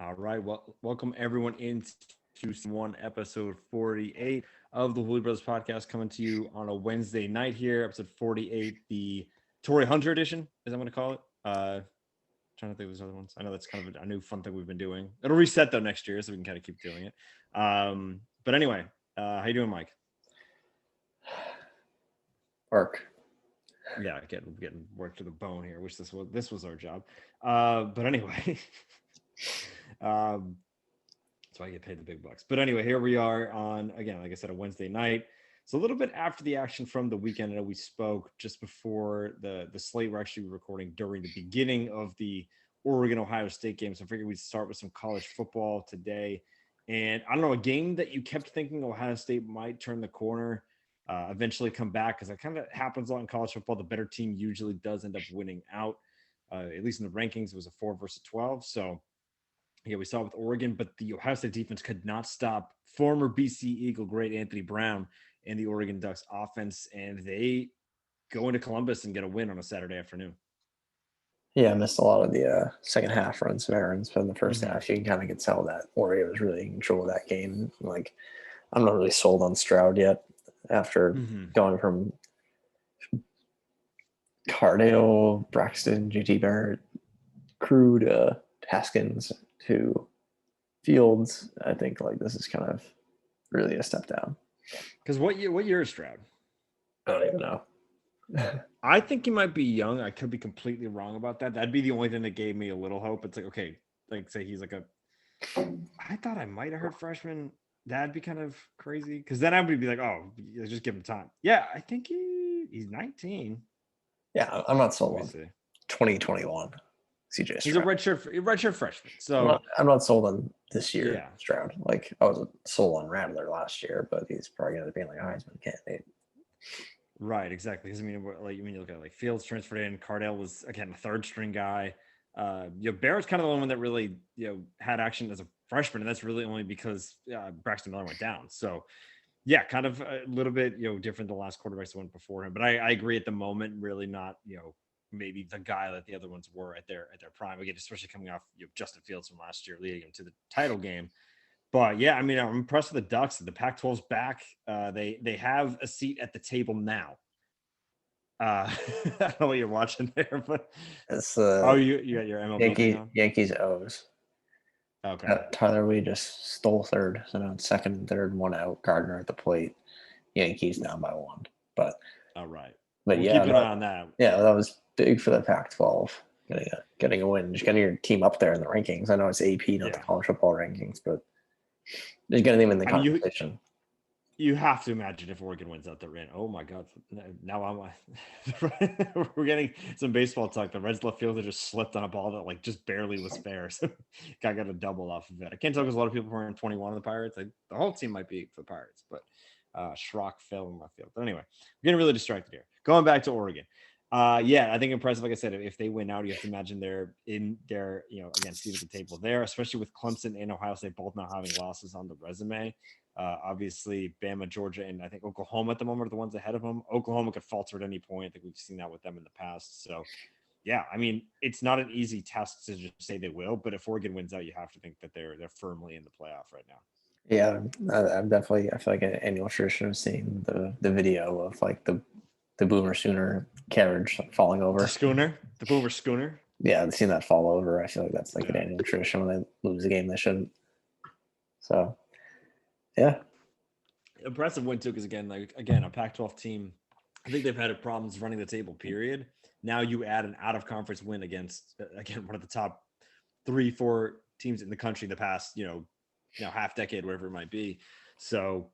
All right. Well, welcome everyone into season one, episode 48 of the Hooley Brothers podcast, coming to you on a Wednesday night here, episode 48, the Tory Hunter edition, as I'm going to call it. Trying to think of those other ones. I know that's kind of a new fun thing we've been doing. It'll reset though next year, so we can kind of keep doing it. But anyway, how you doing, Mike? Work. Yeah, getting work to the bone here. Wish this was our job. But anyway, um, that's why I get paid the big bucks. But anyway, here we are on again, like I said, a Wednesday night. So a little bit after the action from the weekend. I know we spoke just before the slate. We're actually recording during the beginning of the Oregon Ohio State game. So I figured we'd start with some college football today. And I don't know, a game that you kept thinking Ohio State might turn the corner, eventually come back, because that kind of happens a lot in college football. The better team usually does end up winning out. At least in the rankings, it was a 4 versus 12. So yeah, we saw it with Oregon, but the Ohio State defense could not stop former BC Eagle great Anthony Brown and the Oregon Ducks offense, and they go into Columbus and get a win on a Saturday afternoon. Yeah, I missed a lot of the second half runs of errands, but in the first Mm-hmm. half, you can kind of get tell that Oregon was really in control of that game. Like, I'm not really sold on Stroud yet after Mm-hmm. going from Cardale, Braxton, JT Barrett, Crew to Haskins to Fields. I think like this is kind of really a step down. Because what year is Stroud? I don't even know. I think he might be young. I could be completely wrong about that. That'd be the only thing that gave me a little hope. It's like, okay, like say he's like a. I thought I might have heard freshman. That'd be kind of crazy because then I would be like, oh, just give him time. Yeah, I think he's 19. Yeah, I'm not Let sold me on see. 2021 CJ He's a Stroud. redshirt freshman. I'm So not, I'm not sold on this year, yeah, Stroud. Like I was sold on Rattler last year, but he's probably going to be like a Heisman candidate. right, exactly. Because I mean, like you look at like Fields transferred in. Cardell was again a third string guy. Barrett's kind of the only one that really had action as a freshman, and that's really only because Braxton Miller went down. So yeah, kind of a little bit different than the last quarterbacks that went before him. But I agree at the moment, really not maybe the guy that the other ones were at their prime again, especially coming off Justin Fields from last year, leading him to the title game. But yeah, I mean, I'm impressed with the Ducks. The Pac-12's back. They have a seat at the table now. I don't know what you're watching there, but It's you got your MLB thing on. Yankees O's. Okay, Tyler Lee just stole third, so now it's second and third, one out. Gardner at the plate. Yankees down by one. But all right. but We'll yeah, keep an eye on that. that was big for the Pac-12. Getting a win, just getting your team up there in the rankings. I know it's AP, not the Yeah, college football rankings, but just getting them in the I mean, conversation. you have to imagine if Oregon wins out the ran. Oh my God! Now we're getting some baseball talk. The Reds left fielder just slipped on a ball that like just barely was fair. So guy got a double off of it. I can't tell because a lot of people were in 21 of the Pirates. The whole team might be for the Pirates, but Schrock fell in left field. But anyway, we're getting really distracted here. Going back to Oregon. Yeah, I think impressive. Like I said, if they win out, you have to imagine they're in their, again, seat at the table there, especially with Clemson and Ohio State both not having losses on the resume. Obviously, Bama, Georgia, and I think Oklahoma at the moment are the ones ahead of them. Oklahoma could falter at any point. I think we've seen that with them in the past. So, yeah, I mean, it's not an easy task to just say they will, but if Oregon wins out, you have to think that they're firmly in the playoff right now. Yeah, I'm definitely. I feel like an annual tradition of seeing the video of like the Boomer Sooner carriage falling over. The Boomer Schooner. Yeah, I've seen that fall over. I feel like that's like an Yeah. annual tradition when they lose a game they shouldn't. So, yeah, Impressive win too, because again, a Pac-12 team. I think they've had problems running the table. Period. Now you add an out-of-conference win against again one of the top 3-4 teams in the country the past half decade, whatever it might be. So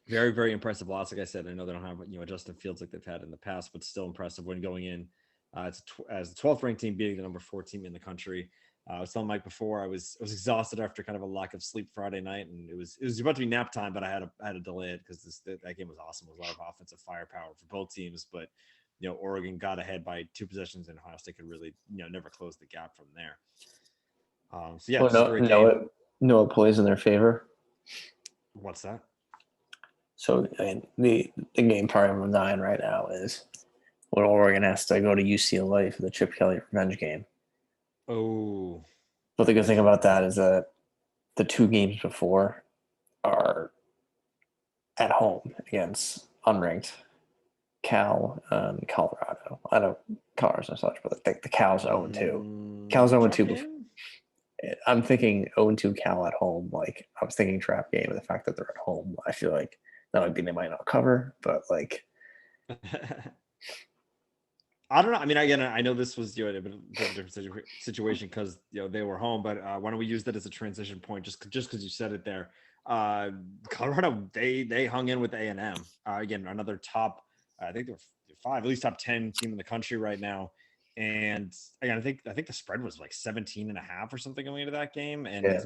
very, very impressive loss. Like I said, I know they don't have Justin Fields like they've had in the past, but still impressive when going in as the 12th ranked team beating the number 4 team in the country. I was telling Mike before I was exhausted after kind of a lack of sleep Friday night, and it was about to be nap time, but I had to delay it because that game was awesome. It was a lot of offensive firepower for both teams, but Oregon got ahead by 2 possessions, and Ohio State could really never close the gap from there. So yeah, well, just a great game. no, it plays in their favor. What's that? So I mean, the game part everyone's eyeing right now is when Oregon has to go to UCLA for the Chip Kelly revenge game. Oh, But the good thing about that is that the 2 games before are at home against unranked Cal and Colorado. I know Colorado's no such, but I think the Cal's 0-2. Cal's 0-2 Trap before. game? I'm thinking 0-2 Cal at home. Like I was thinking trap game, and the fact that they're at home, I feel like that would mean they might not cover, but like I don't know. I mean, again, I know this was a bit of a different situation because they were home, but why don't we use that as a transition point? Just because you said it there, Colorado they hung in with A&M again, another top. I think they're five, at least top 10 team in the country right now. And again, I think the spread was like 17 and a half or something going into that game, and yeah,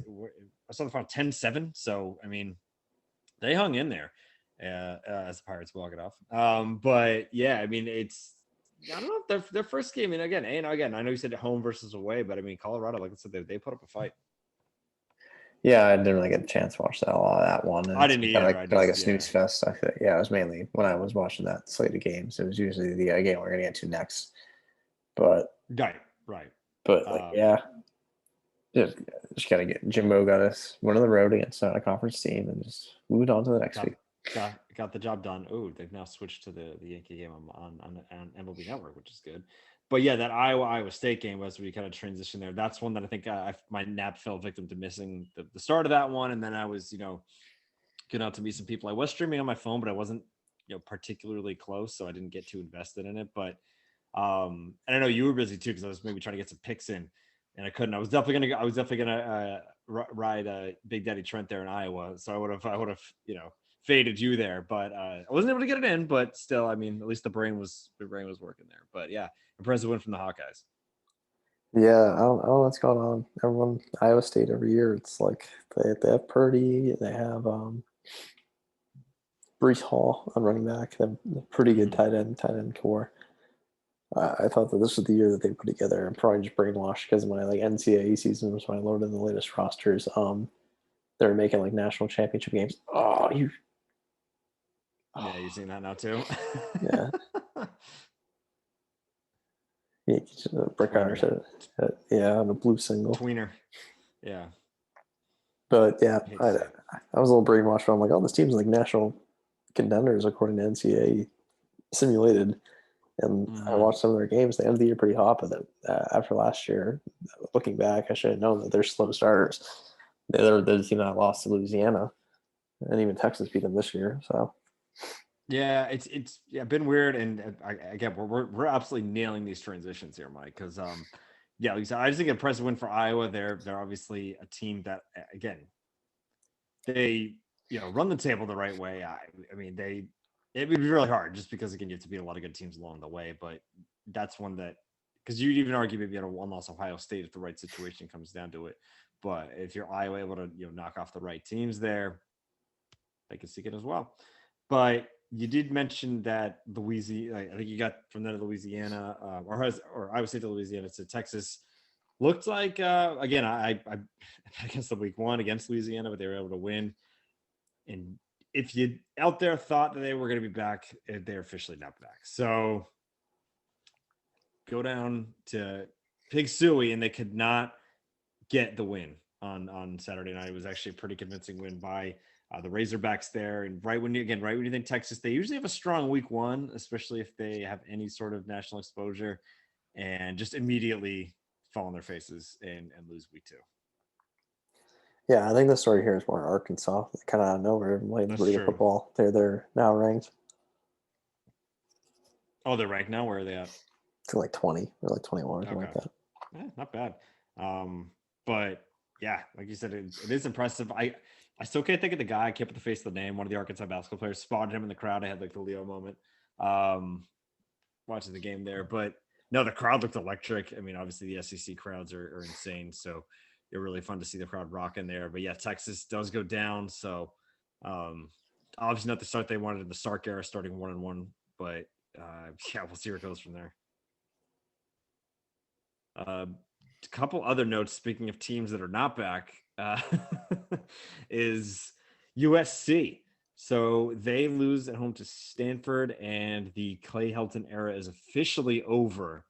I saw the final 10-7. So I mean, they hung in there as the Pirates walk it off. But yeah, I mean, I don't know their first game. And again, I know you said home versus away, but I mean, Colorado, like I said, they put up a fight. yeah, I didn't really get a chance to watch that one. And I it's didn't kind either. of I like a just snooze fest. I feel it was mainly when I was watching that slate of games. It was usually the game we're gonna get to next, but right. like yeah, just gotta get Jimbo got us one on the road against a conference team and just moved on to the next Got week. got the job done. Oh, they've now switched to the Yankee game on MLB Network, which is good. But yeah, that Iowa State game was we kind of transition there. That's one that I think my nap fell victim to missing the start of that one, and then I was getting out to meet some people. I was streaming on my phone, but I wasn't particularly close, so I didn't get too invested in it. But and I know you were busy too because I was maybe trying to get some picks in, and I couldn't. I was definitely gonna ride Big Daddy Trent there in Iowa, so I would have faded you there, but I wasn't able to get it in. But still, I mean, at least the brain was working there. But yeah, impressive win from the Hawkeyes. Yeah, I don't know what's going on. Everyone, Iowa State every year, it's like they have Purdy, they have Brees Hall on running back. They have a pretty good tight end core. I thought that this was the year that they put together. I'm probably just brainwashed because my like NCAA season was when I loaded the latest rosters. They were making like national championship games. Oh, Yeah, you seen that now too. yeah. Yeah, brick Tweener, iron yeah, on a blue single. tweener. Yeah, But yeah, I hate to I see it. I was a little brainwashed. But I'm like, oh, this team's like national contenders according to NCAA simulated. And I watched some of their games. They ended the year pretty hot, but after last year, looking back, I should have known that they're slow starters. They're the team that lost to Louisiana, and even Texas beat them this year. So Yeah, it's been weird, and again we're absolutely nailing these transitions here, Mike. Because yeah, like I said, I just think a impressive win for Iowa. They're obviously a team that again they run the table the right way. I mean it would be really hard just because again you have to beat a lot of good teams along the way, but that's one that because you'd even argue maybe at a one loss Ohio State if the right situation comes down to it. But if you're Iowa able to knock off the right teams there, they can seek it as well. But you did mention that Louisiana. I think you got from there to Louisiana, or Iowa State to Louisiana to Texas. Looked like again, I against the week one against Louisiana, but they were able to win. And if you out there thought that they were going to be back, they're officially not back. So go down to Pig Suey, and they could not get the win on Saturday night. It was actually a pretty convincing win by the Razorbacks there. And right when you think Texas, they usually have a strong week one, especially if they have any sort of national exposure, and just immediately fall on their faces and lose week two. yeah, I think the story here is more Arkansas. Kind of out of nowhere, playing That's pretty good true. football. They're now ranked Oh, they're ranked now. Where are they at? to like 20 or like 21 or something Okay, like that. not bad. But yeah, like you said, it is impressive. I still can't think of the guy. I can't put the face of the name. One of the Arkansas basketball players spotted him in the crowd. I had like the Leo moment. Watching the game there, but no, the crowd looked electric. I mean, obviously the SEC crowds are insane, so it's really fun to see the crowd rocking there. But yeah, Texas does go down, so obviously not the start they wanted in the Sark era, starting 1-1. But yeah, we'll see where it goes from there. A couple other notes. Speaking of teams that are not back, is USC. So they lose at home to Stanford, and the Clay Helton era is officially over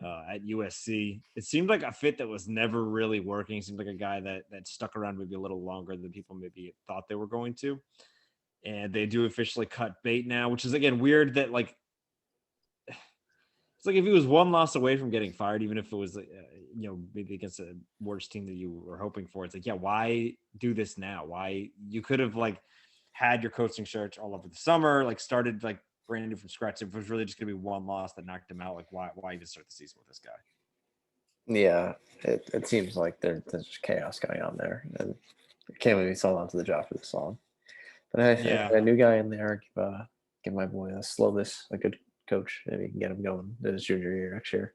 at USC. It seemed like a fit that was never really working. It seemed like a guy that stuck around maybe a little longer than people maybe thought they were going to. And they do officially cut bait now, which is again weird that like it's like if he was one loss away from getting fired, even if it was maybe against a worse team that you were hoping for. It's like, yeah, why do this now? Why you could have like had your coaching search all over the summer, like started like brand new from scratch. If it was really just gonna be one loss that knocked him out, like why even start the season with this guy? Yeah, it seems like there's just chaos going on there, and I can't believe he's held on to the job for this long. But Yeah. a new guy in there, give my boy a Slovis a good coach. Maybe he can get him going in his junior year next year.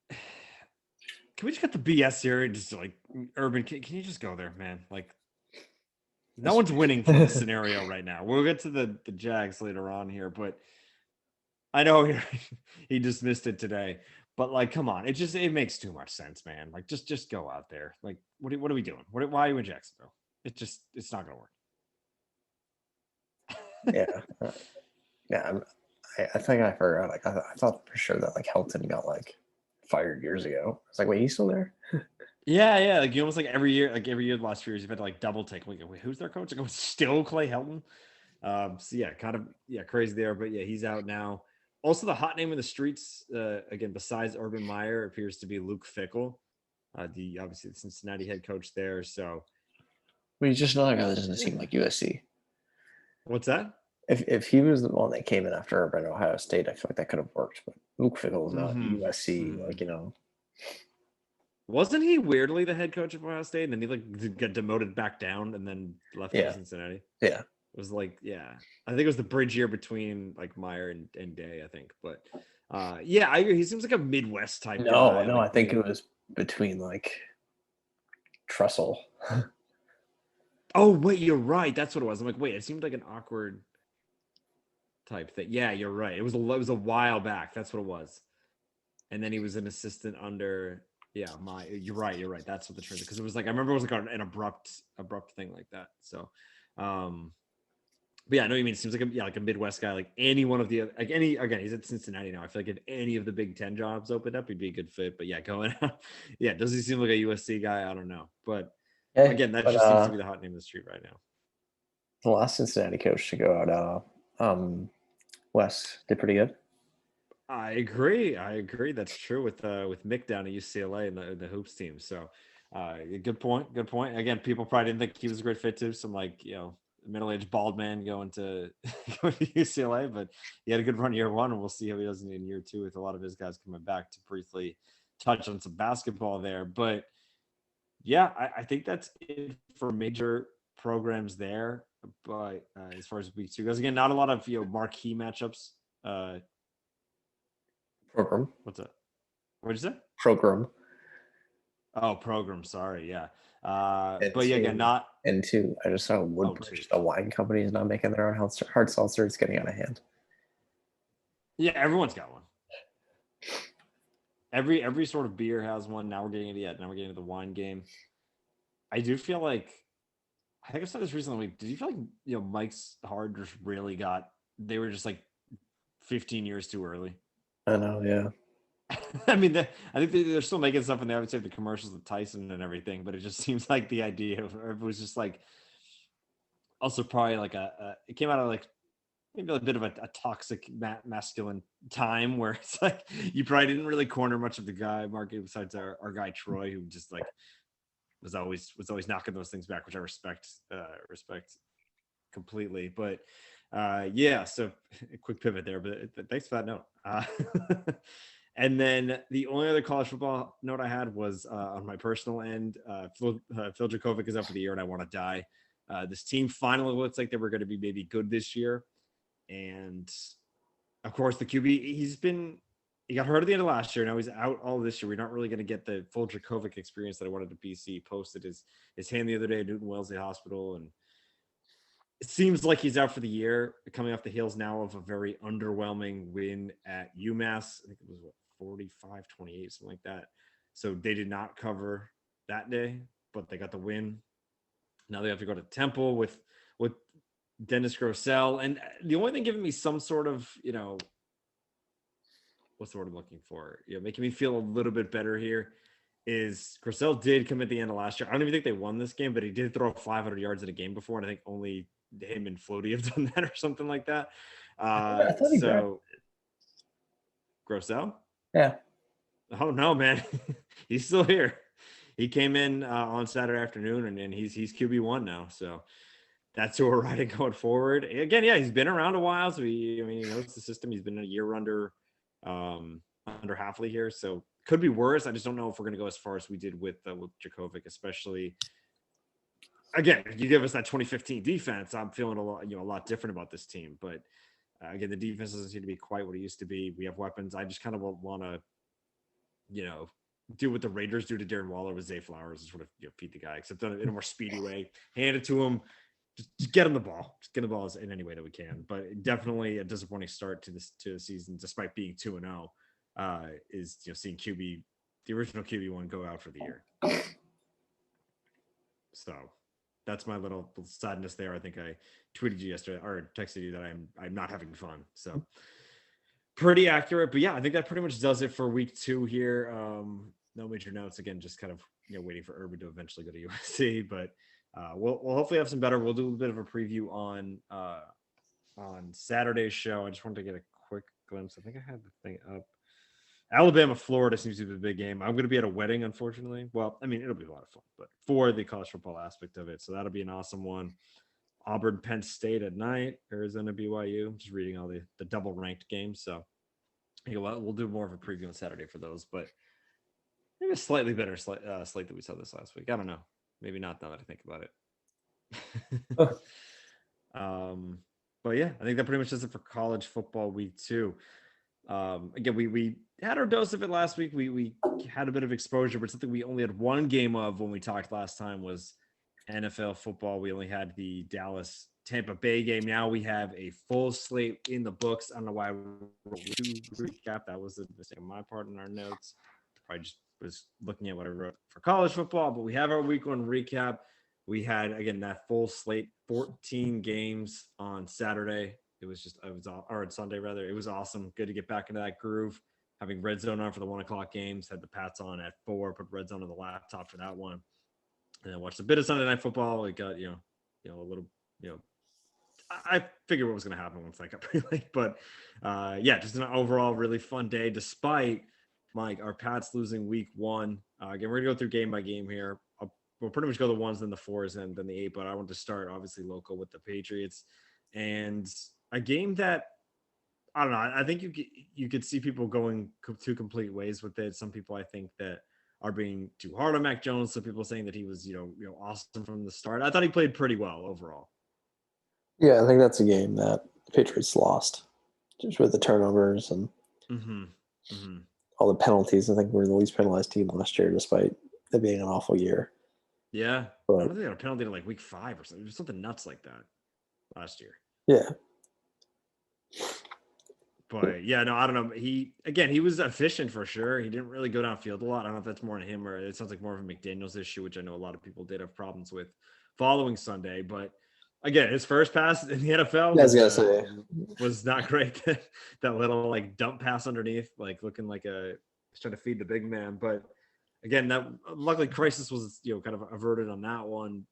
Can we just get the BS here and just like Urban? Can you just go there, man? Like, no one's winning from this scenario right now. We'll get to the Jags later on here, but I know he dismissed it today. But like, come on, it makes too much sense, man. Like, just go out there. Like, what are we doing? Why are you in Jacksonville? It's not gonna work. Yeah, yeah. I think I forgot. Like, I thought for sure that like Helton got like fired years ago. I was like, wait, he's still there? Yeah. Like you almost like every year the last few years, you've had to like double take. Like, wait, who's their coach? Like, it's still Clay Helton. So yeah, kind of crazy there, but yeah, he's out now. Also, the hot name in the streets, again, besides Urban Meyer, appears to be Luke Fickell, obviously the Cincinnati head coach there. So, I mean, he's just another guy that doesn't seem like USC. what's that? If he was the one that came in after Urban Ohio State, I feel like that could have worked. But Luke Fickell is not USC. Like, wasn't he weirdly the head coach of Ohio State, and then he like got demoted back down, and then left to Cincinnati? Yeah. It was like, I think it was the bridge year between like Meyer and Day, I think. But I agree. He seems like a Midwest type guy. No, like, I think it was between like Trussell. Oh, wait, you're right. That's what it was. I'm like, wait, it seemed like an awkward type thing. Yeah, you're right. It was a while back. That's what it was. And then he was an assistant under you're right. That's what the truth, because it was like I remember it was like an abrupt thing like that. So but yeah, I know what you mean. It seems like a Midwest guy, like any one of the like any again, he's at Cincinnati now. I feel like if any of the Big Ten jobs opened up, he'd be a good fit. But yeah, going out, does he seem like a USC guy? I don't know. But again, that just seems to be the hot name of the street right now. The last Cincinnati coach to go out, West did pretty good. I agree. That's true with Mick down at UCLA and the hoops team. So good point. Again, people probably didn't think he was a great fit too. Some like, middle-aged bald man going to UCLA, but he had a good run year one, and we'll see how he does in year two with a lot of his guys coming back to briefly touch on some basketball there. But yeah, I think that's it for major programs there. But as far as week two goes, again, not a lot of marquee matchups. Program. What's that? What'd you say? Program. Oh, program. Sorry. Yeah. But yeah, again, not. And two, I just saw Woodbridge, the wine company, is not making their own hard seltzer. It's getting out of hand. Yeah, everyone's got one. Every sort of beer has one. Now we're getting into the wine game. I do feel like, I think I said this recently. Did you feel like Mike's Hard just really they were just like 15 years too early? I know, yeah. I mean, I think they're still making stuff, and they obviously have the commercials with Tyson and everything. But it just seems like the idea of it was just like, also probably like it came out of like maybe a bit of a toxic masculine time where it's like you probably didn't really corner much of the guy market besides our guy Troy, who just like was always knocking those things back, which I respect completely. But so a quick pivot there, but thanks for that note. And then the only other college football note I had was on my personal end. Phil Dracovic is out for the year, and I want to die. This team finally looks like they were going to be maybe good this year. And of course, the QB, he got hurt at the end of last year. Now he's out all this year. We're not really going to get the full Dracovic experience that I wanted to BC. He posted his hand the other day at Newton Wellesley Hospital, and it seems like he's out for the year, coming off the heels now of a very underwhelming win at UMass. I think it was 45-28, something like that. So they did not cover that day, but they got the win. Now they have to go to Temple with Dennis Grosel. And the only thing giving me some sort of, what's the word I'm looking for? Making me feel a little bit better here is Grosel did come at the end of last year. I don't even think they won this game, but he did throw 500 yards in a game before, and I think only him and Floaty have done that or something like that. I thought he grabbed. So Grosel? Yeah. Oh no, man, he's still here. He came in on Saturday afternoon, and he's QB1 now. So that's who we're riding going forward. Again, yeah, he's been around a while, so he knows the system. He's been a year under Halfley here, so could be worse. I just don't know if we're going to go as far as we did with Djokovic, especially. Again, if you give us that 2015 defense, I'm feeling a lot different about this team. But again, the defense doesn't seem to be quite what it used to be. We have weapons. I just kind of want to, do what the Raiders do to Darren Waller with Zay Flowers and sort of feed the guy, except in a more speedy way. Hand it to him. Just get him the ball. Just get the ball in any way that we can. But definitely a disappointing start to the season, despite being 2-0. Is seeing the original QB1 go out for the year. So that's my little sadness there. I think I tweeted you yesterday or texted you that I'm not having fun. So pretty accurate. But yeah, I think that pretty much does it for week 2 here. No major notes. Again, just kind of waiting for Urban to eventually go to USC, but. We'll hopefully have some better. We'll do a bit of a preview on Saturday's show. I just wanted to get a quick glimpse. I think I had the thing up. Alabama, Florida seems to be the big game. I'm going to be at a wedding, unfortunately. Well, I mean, it'll be a lot of fun, but for the college football aspect of it. So that'll be an awesome one. Auburn, Penn State at night. Arizona, BYU. I'm just reading all the double ranked games. So we'll do more of a preview on Saturday for those, but maybe a slightly better slate that we saw this last week. I don't know. Maybe not now that I think about it. But yeah, I think that pretty much does it for college football week 2. Again, we had our dose of it last week. We had a bit of exposure, but something we only had one game of when we talked last time was NFL football. We only had the Dallas Tampa Bay game. Now we have a full slate in the books. I don't know why we recap. That was a mistake on my part in our notes. Probably just was looking at what I wrote for college football, but we have our week 1 recap. We had, again, that full slate, 14 games on Saturday. Or on Sunday rather. It was awesome. Good to get back into that groove. Having Red Zone on for the 1:00 games, had the Pats on at 4, put Red Zone on the laptop for that one. And then watched a bit of Sunday Night Football. We got, a little, I figured what was going to happen once I got pretty late. But yeah, just an overall really fun day, despite Mike, our Pats losing week 1. Again, we're going to go through game by game here. We'll pretty much go the 1s, then the 4s, and then the 8. But I want to start, obviously, local with the Patriots. And a game that, I don't know, I think you could see people going 2 complete ways with it. Some people, I think, that are being too hard on Mac Jones. Some people saying that he was, awesome from the start. I thought he played pretty well overall. Yeah, I think that's a game that the Patriots lost, just with the turnovers and all the penalties. I think we're the least penalized team last year, despite it being an awful year. Yeah, but, I don't think they got a penalty to like week 5 or something. It was something nuts like that last year. Yeah. But yeah, no, I don't know. He was efficient for sure. He didn't really go downfield a lot. I don't know if that's more on him or it sounds like more of a McDaniels issue, which I know a lot of people did have problems with following Sunday. But again, his first pass in the NFL was not great. That little like dump pass underneath, like looking like he's trying to feed the big man. But again, that luckily crisis was kind of averted on that one.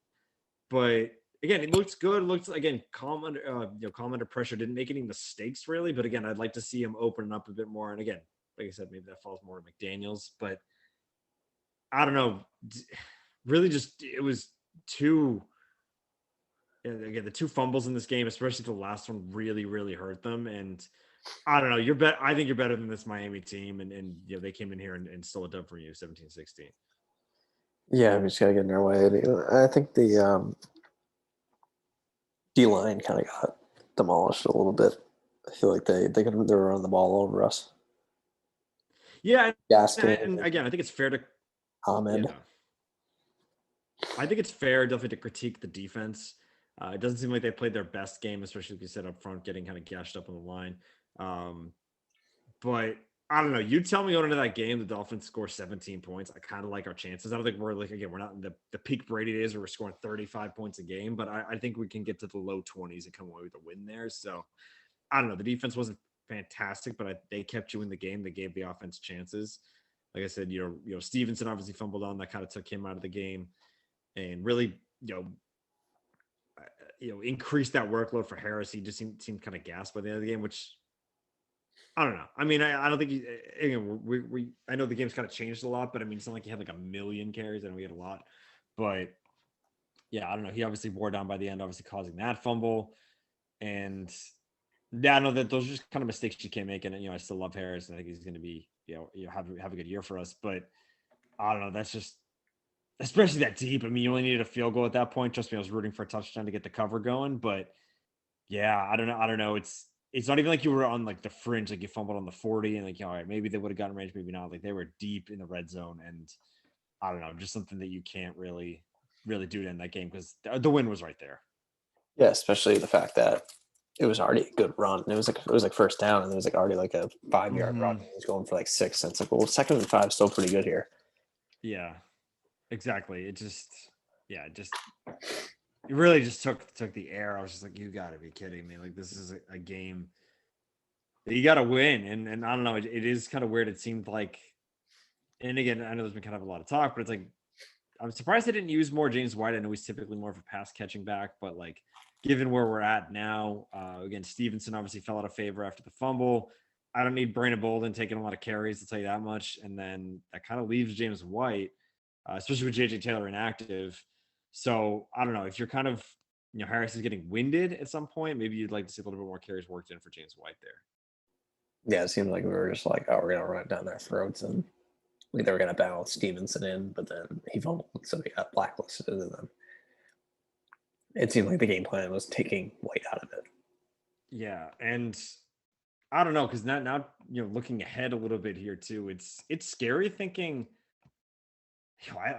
But again, it looks good. It looks, again, calm under pressure. Didn't make any mistakes really, but again, I'd like to see him open up a bit more. And again, like I said, maybe that falls more to McDaniels, but I don't know. Really, just it was too. Again, the 2 fumbles in this game, especially the last one, really, really hurt them. And I don't know. I think you're better than this Miami team, and they came in here and stole a dub from you, 17-16. Yeah, we just gotta get in their way. I think the D-line kind of got demolished a little bit. I feel like they were running the ball over us. Yeah, and again, I think it's fair to Ahmed. Yeah. I think it's fair, definitely, to critique the defense. It doesn't seem like they played their best game, especially like you said up front, getting kind of gashed up on the line. But I don't know. You tell me going into that game, the Dolphins score 17 points. I kind of like our chances. I don't think we're not in the peak Brady days where we're scoring 35 points a game, but I think we can get to the low 20s and come away with a win there. So I don't know. The defense wasn't fantastic, but they kept you in the game. They gave the offense chances. Like I said, Stevenson obviously fumbled on that, kind of took him out of the game, and really, increased that workload for Harris. He just seemed kind of gassed by the end of the game, which I don't know. I mean, I don't think again, I know the game's kind of changed a lot, but I mean, it's not like he had like a million carries. I know he had a lot, but yeah, I don't know. He obviously wore down by the end, obviously causing that fumble. And yeah, I know that those are just kind of mistakes you can't make. And I still love Harris. And I think he's going to be, have a good year for us. But I don't know. That's just, especially that deep. I mean, you only needed a field goal at that point. Trust me, I was rooting for a touchdown to get the cover going. But yeah, I don't know. It's not even like you were on like the fringe, like you fumbled on the 40 and like, all right, maybe they would have gotten range, maybe not. Like they were deep in the red zone. And I don't know, just something that you can't really do in that game because the win was right there. Yeah, especially the fact that it was already a good run. It was like first down, and it was like already like a 5-yard run. He was going for like 6. And it's like, well, 2nd and 5 is still pretty good here. Yeah, exactly. It really just took the air. I was just like, you got to be kidding me! Like this is a game that you got to win, and I don't know. It is kind of weird. It seemed like, and again, I know there's been kind of a lot of talk, but it's like I'm surprised they didn't use more James White. I know he's typically more of a pass catching back, but like given where we're at now, again, Stevenson obviously fell out of favor after the fumble. I don't need Brandon Bolden taking a lot of carries, to tell you that much. And then that kind of leaves James White, especially with JJ Taylor inactive. So I don't know if you're kind of, Harris is getting winded at some point. Maybe you'd like to see a little bit more carries worked in for James White there. Yeah, it seemed like we were just like, oh, we're going to run it down their throats. And they were going to battle Stevenson in, but then he fumbled, so he got blacklisted. And then it seemed like the game plan was taking White out of it. Yeah, and I don't know, because now looking ahead a little bit here too, it's scary thinking.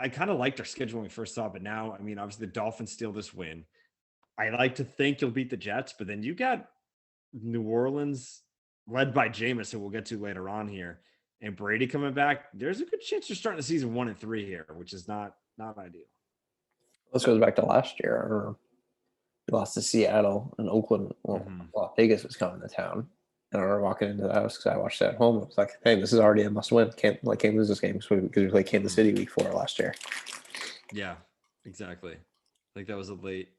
I kind of liked our schedule when we first saw it, but now, I mean, obviously the Dolphins steal this win. I like to think you'll beat the Jets, but then you got New Orleans led by Jameis, who we'll get to later on here, and Brady coming back. There's a good chance you're starting the season 1-3 here, which is not ideal. This goes back to last year. I remember we lost to Seattle and Oakland. Well, Vegas was coming to town. And I remember walking into the house because I watched it at home. It was like, hey, this is already a must win. Can't lose this game because we played Kansas City week 4 last year. Yeah, exactly. I think that was a late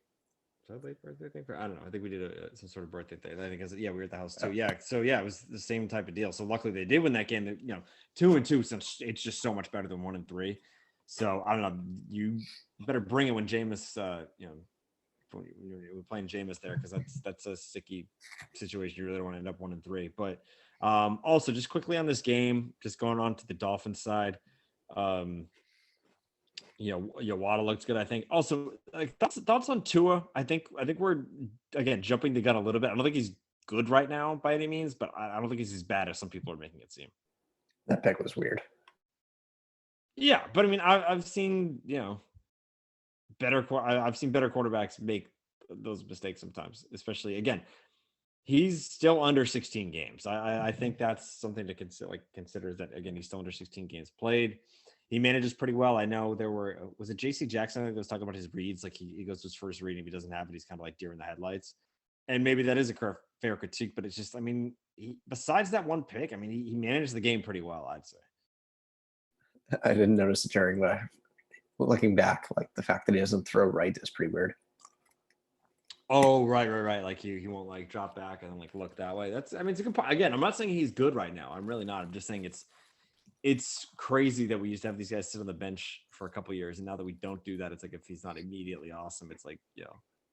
birthday thing? I don't know. I think we did some sort of birthday thing. I think we were at the house too. Yeah. So yeah, it was the same type of deal. So luckily they did win that game. 2-2, since it's just so much better than 1-3. So I don't know. You better bring it when Jameis, when you're playing Jameis there, because that's a sticky situation. You really don't want to end up 1-3. But also just quickly on this game, just going on to the Dolphins side. Waddle looks good, I think. Also, like thoughts on Tua. I think we're again jumping the gun a little bit. I don't think he's good right now by any means, but I don't think he's as bad as some people are making it seem. That pick was weird. Yeah, but I mean, I've seen I've seen better quarterbacks make those mistakes sometimes, especially again. He's still under 16 games. I think that's something to consider that again, he's still under 16 games played. He manages pretty well. I know was it JC Jackson that was talking about his reads? Like he goes to his first read, and if he doesn't have it, he's kind of like deer in the headlights. And maybe that is a fair critique, but it's just, I mean, besides that one pick, I mean, he managed the game pretty well, I'd say. I didn't notice it during looking back, like the fact that he doesn't throw right is pretty weird. Oh, right. Like he won't like drop back and then like look that way. It's a good point. Again, I'm not saying he's good right now. I'm really not. I'm just saying it's crazy that we used to have these guys sit on the bench for a couple of years, and now that we don't do that, it's like if he's not immediately awesome, it's like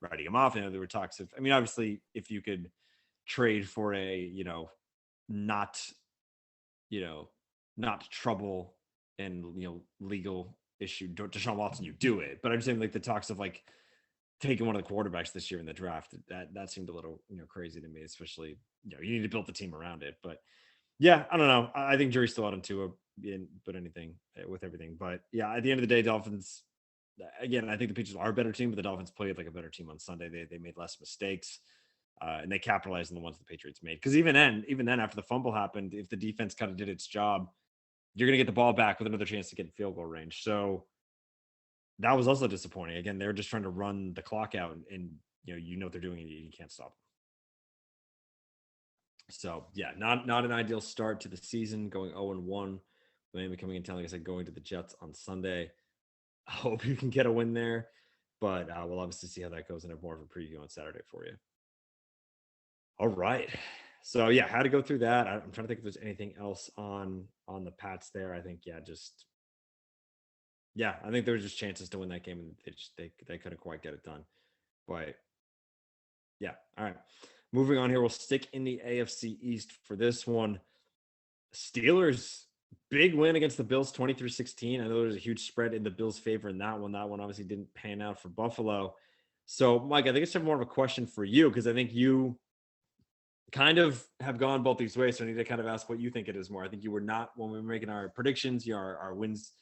writing him off. And there were talks of, I mean, obviously, if you could trade for a not trouble and legal issue Deshaun Watson, you do it. But I'm saying like the talks of like taking one of the quarterbacks this year in the draft, that seemed a little crazy to me, especially you need to build the team around it. But yeah, I don't know. I think jury's still out on Tua, but anything with everything. But yeah, at the end of the day, Dolphins. Again, I think the Patriots are a better team, but the Dolphins played like a better team on Sunday. They made less mistakes, and they capitalized on the ones the Patriots made. Because even then, after the fumble happened, if the defense kind of did its job, you're going to get the ball back with another chance to get in field goal range. So that was also disappointing. Again, they're just trying to run the clock out, and what they're doing, and you can't stop them. So yeah, not an ideal start to the season, going 0-1. Miami coming in town, like I said, going to the Jets on Sunday. I hope you can get a win there, but we'll obviously see how that goes and have more of a preview on Saturday for you. All right. So yeah, how to go through that. I'm trying to think if there's anything else on the Pats there. I think I think there were just chances to win that game and they couldn't quite get it done. But yeah, all right. Moving on here, we'll stick in the AFC East for this one. Steelers big win against the Bills 23-16. I know there was a huge spread in the Bills' favor in that one. That one obviously didn't pan out for Buffalo. So, Mike, I think it's more of a question for you because I think you kind of have gone both these ways. So I need to kind of ask what you think it is more. I think you were not when we were making our predictions, our wins,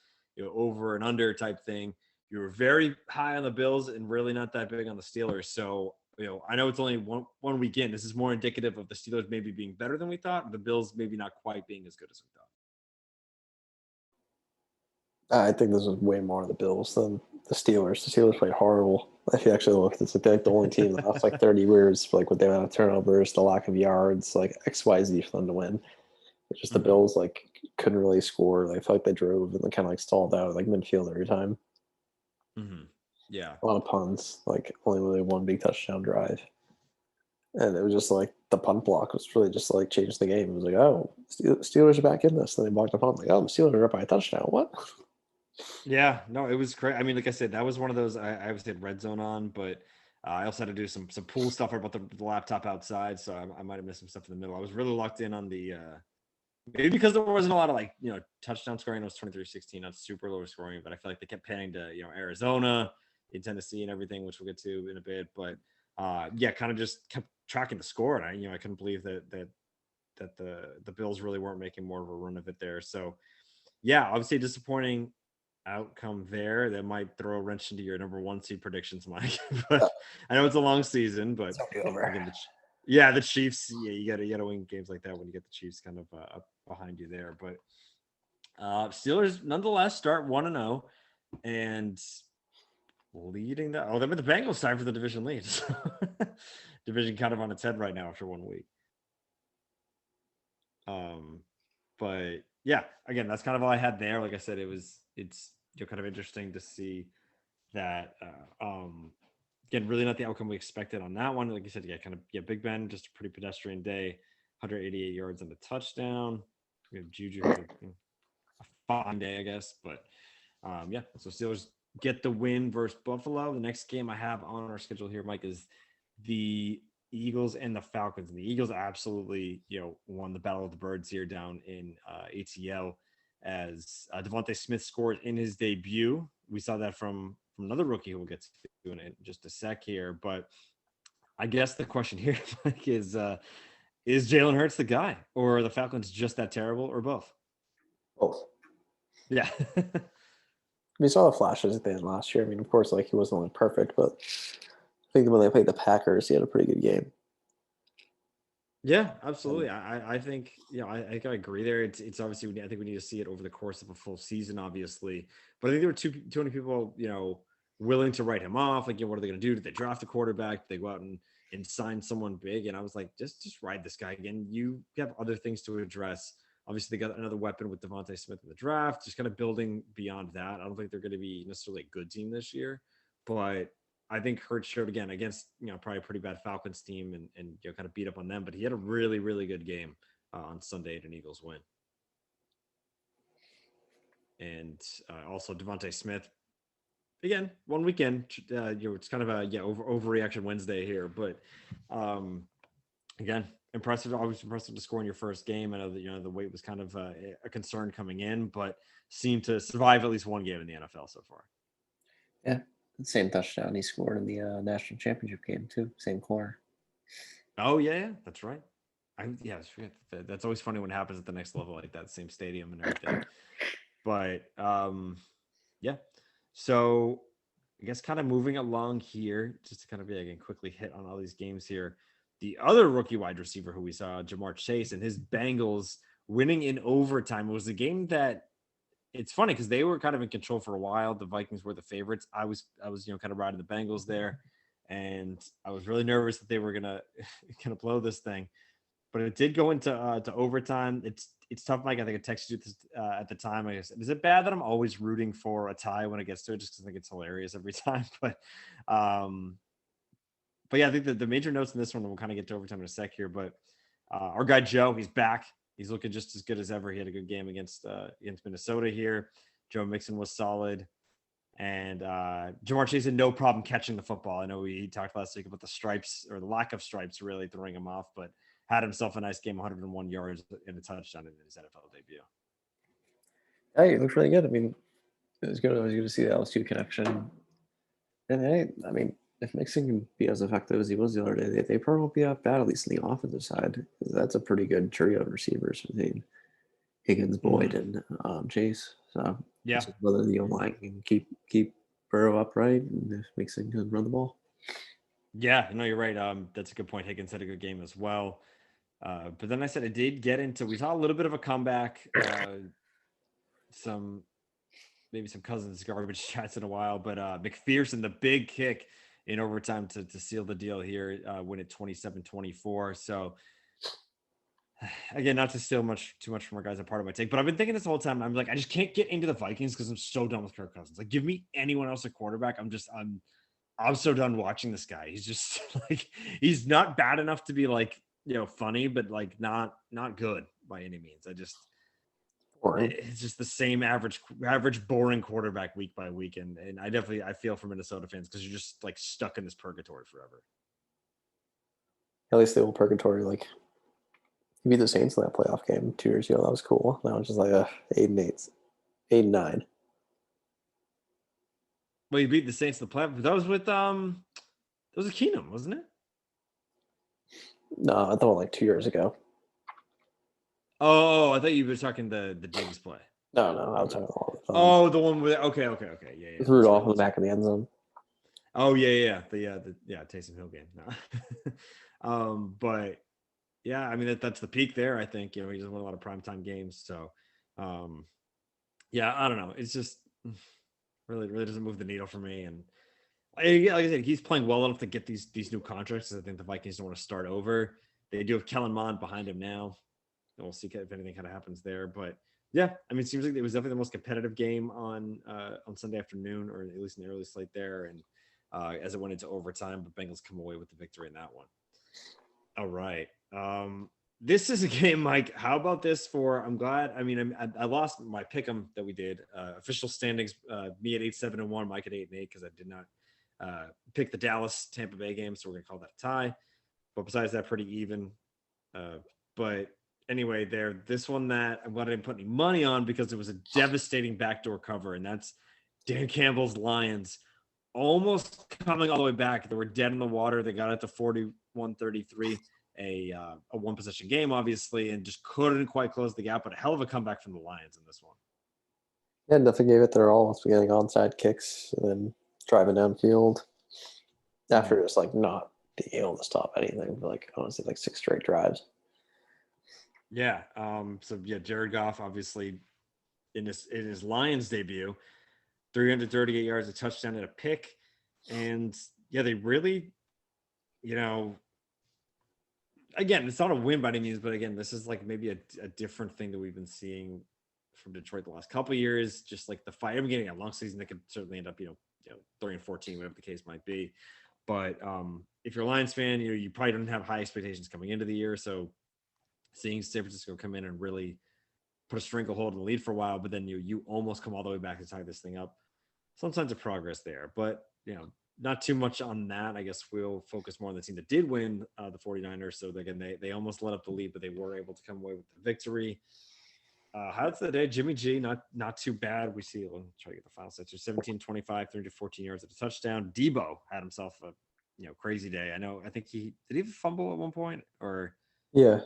over and under type thing. You were very high on the Bills and really not that big on the Steelers. So I know it's only one week in. This is more indicative of the Steelers maybe being better than we thought. The Bills maybe not quite being as good as we thought. I think this was way more of the Bills than the Steelers. The Steelers played horrible. If you actually look, it's like the only team that lost like 30 years, like with the amount of turnovers, the lack of yards, like XYZ for them to win. It's just the Bills like couldn't really score. They felt like they drove and they kind of like stalled out like midfield every time. Mm-hmm. Yeah, a lot of punts, like only really one big touchdown drive. And it was just like the punt block was really just like changed the game. It was like, oh, Steelers are back in this. Then they blocked the punt, like, oh, the Steelers are up by a touchdown. What? yeah, no, it was great. I mean, like I said, that was one of those. I obviously had red zone on, but I also had to do some pool stuff about the laptop outside, so I might have missed some stuff in the middle. I was really locked in on the maybe because there wasn't a lot of touchdown scoring. It was 23-16, not super low scoring, but I feel like they kept panning to Arizona, in Tennessee, and everything, which we'll get to in a bit. But yeah, kind of just kept tracking the score, and I couldn't believe that the Bills really weren't making more of a run of it there. So yeah, obviously a disappointing outcome there that might throw a wrench into your number one seed predictions, Mike. But I know it's a long season, but again, the Chiefs. Yeah, you gotta win games like that when you get the Chiefs kind of up behind you there. But Steelers nonetheless start 1-0 and leading that. Oh, they're the Bengals time for the division lead. Division kind of on its head right now after 1 week. But yeah, again, that's kind of all I had there. Like I said, it's kind of interesting to see that again, really not the outcome we expected on that one. Like you said, Big Ben, just a pretty pedestrian day, 188 yards and a touchdown. We have Juju had a fine day, I guess. But yeah, so Steelers get the win versus Buffalo. The next game I have on our schedule here, Mike, is the Eagles and the Falcons. And the Eagles absolutely, won the Battle of the Birds here down in ATL as Devontae Smith scored in his debut. We saw that from another rookie who we'll get to in just a sec here. But I guess the question here, Mike, is Jalen Hurts the guy, or are the Falcons just that terrible, or both? Both. Yeah. We saw the flashes at the end last year. I mean, of course, like he wasn't like perfect, but I think when they played the Packers, he had a pretty good game. Yeah, absolutely. I think I think I agree there. It's obviously I think we need to see it over the course of a full season, obviously. But I think there were too many people willing to write him off. Like, what are they going to do? Did they draft a quarterback? Did they go out and sign someone big? And I was like, just ride this guy again. You have other things to address. Obviously, they got another weapon with Devontae Smith in the draft. Just kind of building beyond that. I don't think they're going to be necessarily a good team this year, but I think Hurts showed again against probably a pretty bad Falcons team and kind of beat up on them, but he had a really really good game on Sunday at an Eagles win. And also Devontae Smith again 1 weekend. It's kind of a overreaction Wednesday here, but again impressive. Always impressive to score in your first game. I know that the weight was kind of a concern coming in, but seemed to survive at least one game in the NFL so far. Yeah. Same touchdown he scored in the national championship game too. Same corner. Oh yeah, that's right. That's always funny when it happens at the next level, like that same stadium and everything. But yeah. So I guess kind of moving along here, just to kind of be again quickly hit on all these games here. The other rookie wide receiver who we saw, Jamar Chase, and his Bengals winning in overtime. It was a game that it's funny because they were kind of in control for a while. The Vikings were the favorites. I was kind of riding the Bengals there, and I was really nervous that they were gonna blow this thing. but it did go into to overtime. It's tough, Mike. I think I texted you this at the time. I guess, is it bad that I'm always rooting for a tie when it gets to it, just because I think it's hilarious every time? Um, but yeah, I think the major notes in this one, we'll kind of get to overtime in a sec here. But our guy Joe, he's back. He's looking just as good as ever. He had a good game against Minnesota here. Joe Mixon was solid. And Jamar Chase had no problem catching the football. I know he talked last week about the stripes or the lack of stripes really throwing him off, but had himself a nice game, 101 yards and a touchdown in his NFL debut. Yeah, he looked really good. I mean, it was good. It was good to see the LSU connection. And I mean, if Mixon can be as effective as he was the other day, they probably won't be that bad, at least on the offensive side. That's a pretty good trio of receivers between Higgins, Boyd, and Chase. So Yeah, whether the line can keep Burrow upright and if Mixon can run the ball. yeah, no, you're right. That's a good point. Higgins had a good game as well. But then I said it did get into. We saw a little bit of a comeback. Some maybe some Cousins garbage chats in a while, but McPherson, the big kick in overtime to seal the deal here, win it 27-24. So again, not to steal too much from our guys, a part of my take, but I've been thinking this whole time. I'm like, I just can't get into the Vikings because I'm so done with Kirk Cousins. Like, give me anyone else a quarterback. I'm so done watching this guy. He's just like, he's not bad enough to be like, funny, but like not good by any means. Boring. It's just the same average boring quarterback week by week. And I feel for Minnesota fans because you're just like stuck in this purgatory forever. At least the old purgatory, like he beat the Saints in that playoff game 2 years ago. That was cool. Now it's just like 8-8, 8-9. Well, you beat the Saints in the playoff. That was with that was a Keenum, wasn't it? No, I thought like 2 years ago. Oh, I thought you were talking the Diggs play. No, I was talking about the one with okay, yeah. Threw it off in the back of the end zone. Oh yeah. The Taysom Hill game. No. But yeah, I mean that's the peak there. I think he just won a lot of primetime games. So, yeah, I don't know. It's just really doesn't move the needle for me. And like I said, he's playing well enough to get these new contracts. I think the Vikings don't want to start over. They do have Kellen Mond behind him now. And we'll see if anything kind of happens there. But yeah, I mean, it seems like it was definitely the most competitive game on Sunday afternoon, or at least in the early slate there. And as it went into overtime, but Bengals come away with the victory in that one. All right. This is a game, Mike. How about this for? I'm glad. I mean, I lost my pick'em that we did. Official standings: me at 8-7-1, Mike at 8-8 because I did not pick the Dallas Tampa Bay game, so we're gonna call that a tie. But besides that, pretty even. But anyway, this one that I didn't put any money on because it was a devastating backdoor cover, and that's Dan Campbell's Lions almost coming all the way back. They were dead in the water. They got it to 41-33, a one possession game, obviously, and just couldn't quite close the gap. But a hell of a comeback from the Lions in this one. Yeah, nothing gave it their all. Getting onside kicks and then driving downfield after just like not being able to stop anything for like honestly like 6 straight drives. Yeah. So yeah, Jared Goff obviously in his Lions debut, 338 yards, a touchdown, and a pick. And yeah, they really, again, it's not a win by any means, but again, this is like maybe a different thing that we've been seeing from Detroit the last couple of years. Just like the fight, I'm getting a long season that could certainly end up, 3-14, whatever the case might be. But if you're a Lions fan, you probably don't have high expectations coming into the year. So seeing San Francisco come in and really put a stranglehold in the lead for a while, but then you almost come all the way back to tie this thing up. Some signs of progress there, but not too much on that. I guess we'll focus more on the team that did win, the 49ers. So again, they almost let up the lead, but they were able to come away with the victory. Highlights of the day: Jimmy G, not too bad. We see. Let me try to get the final stats here: 17-25, 314 yards at a touchdown. Debo had himself a crazy day. I think did he fumble at one point or yeah,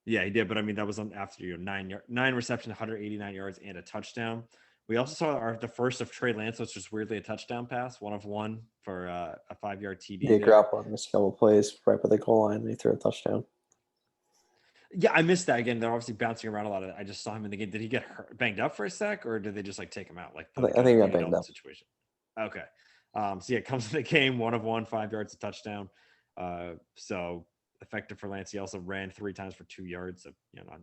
he did. But I mean, that was on after 9 receptions, 189 yards, and a touchdown. We also saw the first of Trey Lance, which was weirdly a touchdown pass, 1 of 1 for a 5-yard TD. Yeah, Garoppolo missed a couple plays right by the goal line, and he threw a touchdown. Yeah, I missed that again. They're obviously bouncing around a lot. I just saw him in the game. Did he get banged up for a sec, or did they just like take him out? Like I think he got banged up. Situation. Okay. So yeah, comes in the game, 1 of 1, 5 yards, a touchdown. So effective for Lance. He also ran 3 times for 2 yards, so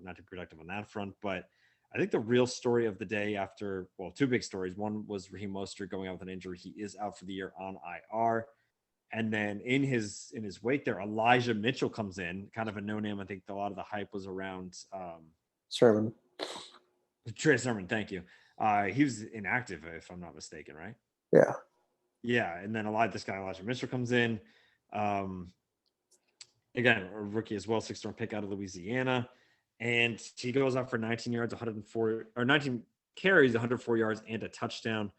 not too productive on that front. But I think the real story of the day after, well, 2 big stories. One was Raheem Mostert going out with an injury. He is out for the year on IR. And then in his wake there, Elijah Mitchell comes in, kind of a no name. I think a lot of the hype was around Sermon. Trey Sermon. Thank you. He was inactive, if I'm not mistaken, right? Yeah. Yeah, and then this guy Elijah Mitchell comes in. Um, Again, a rookie as well, 6th round pick out of Louisiana, and he goes out for 19 yards, 104 or 19 carries, 104 yards, and a touchdown,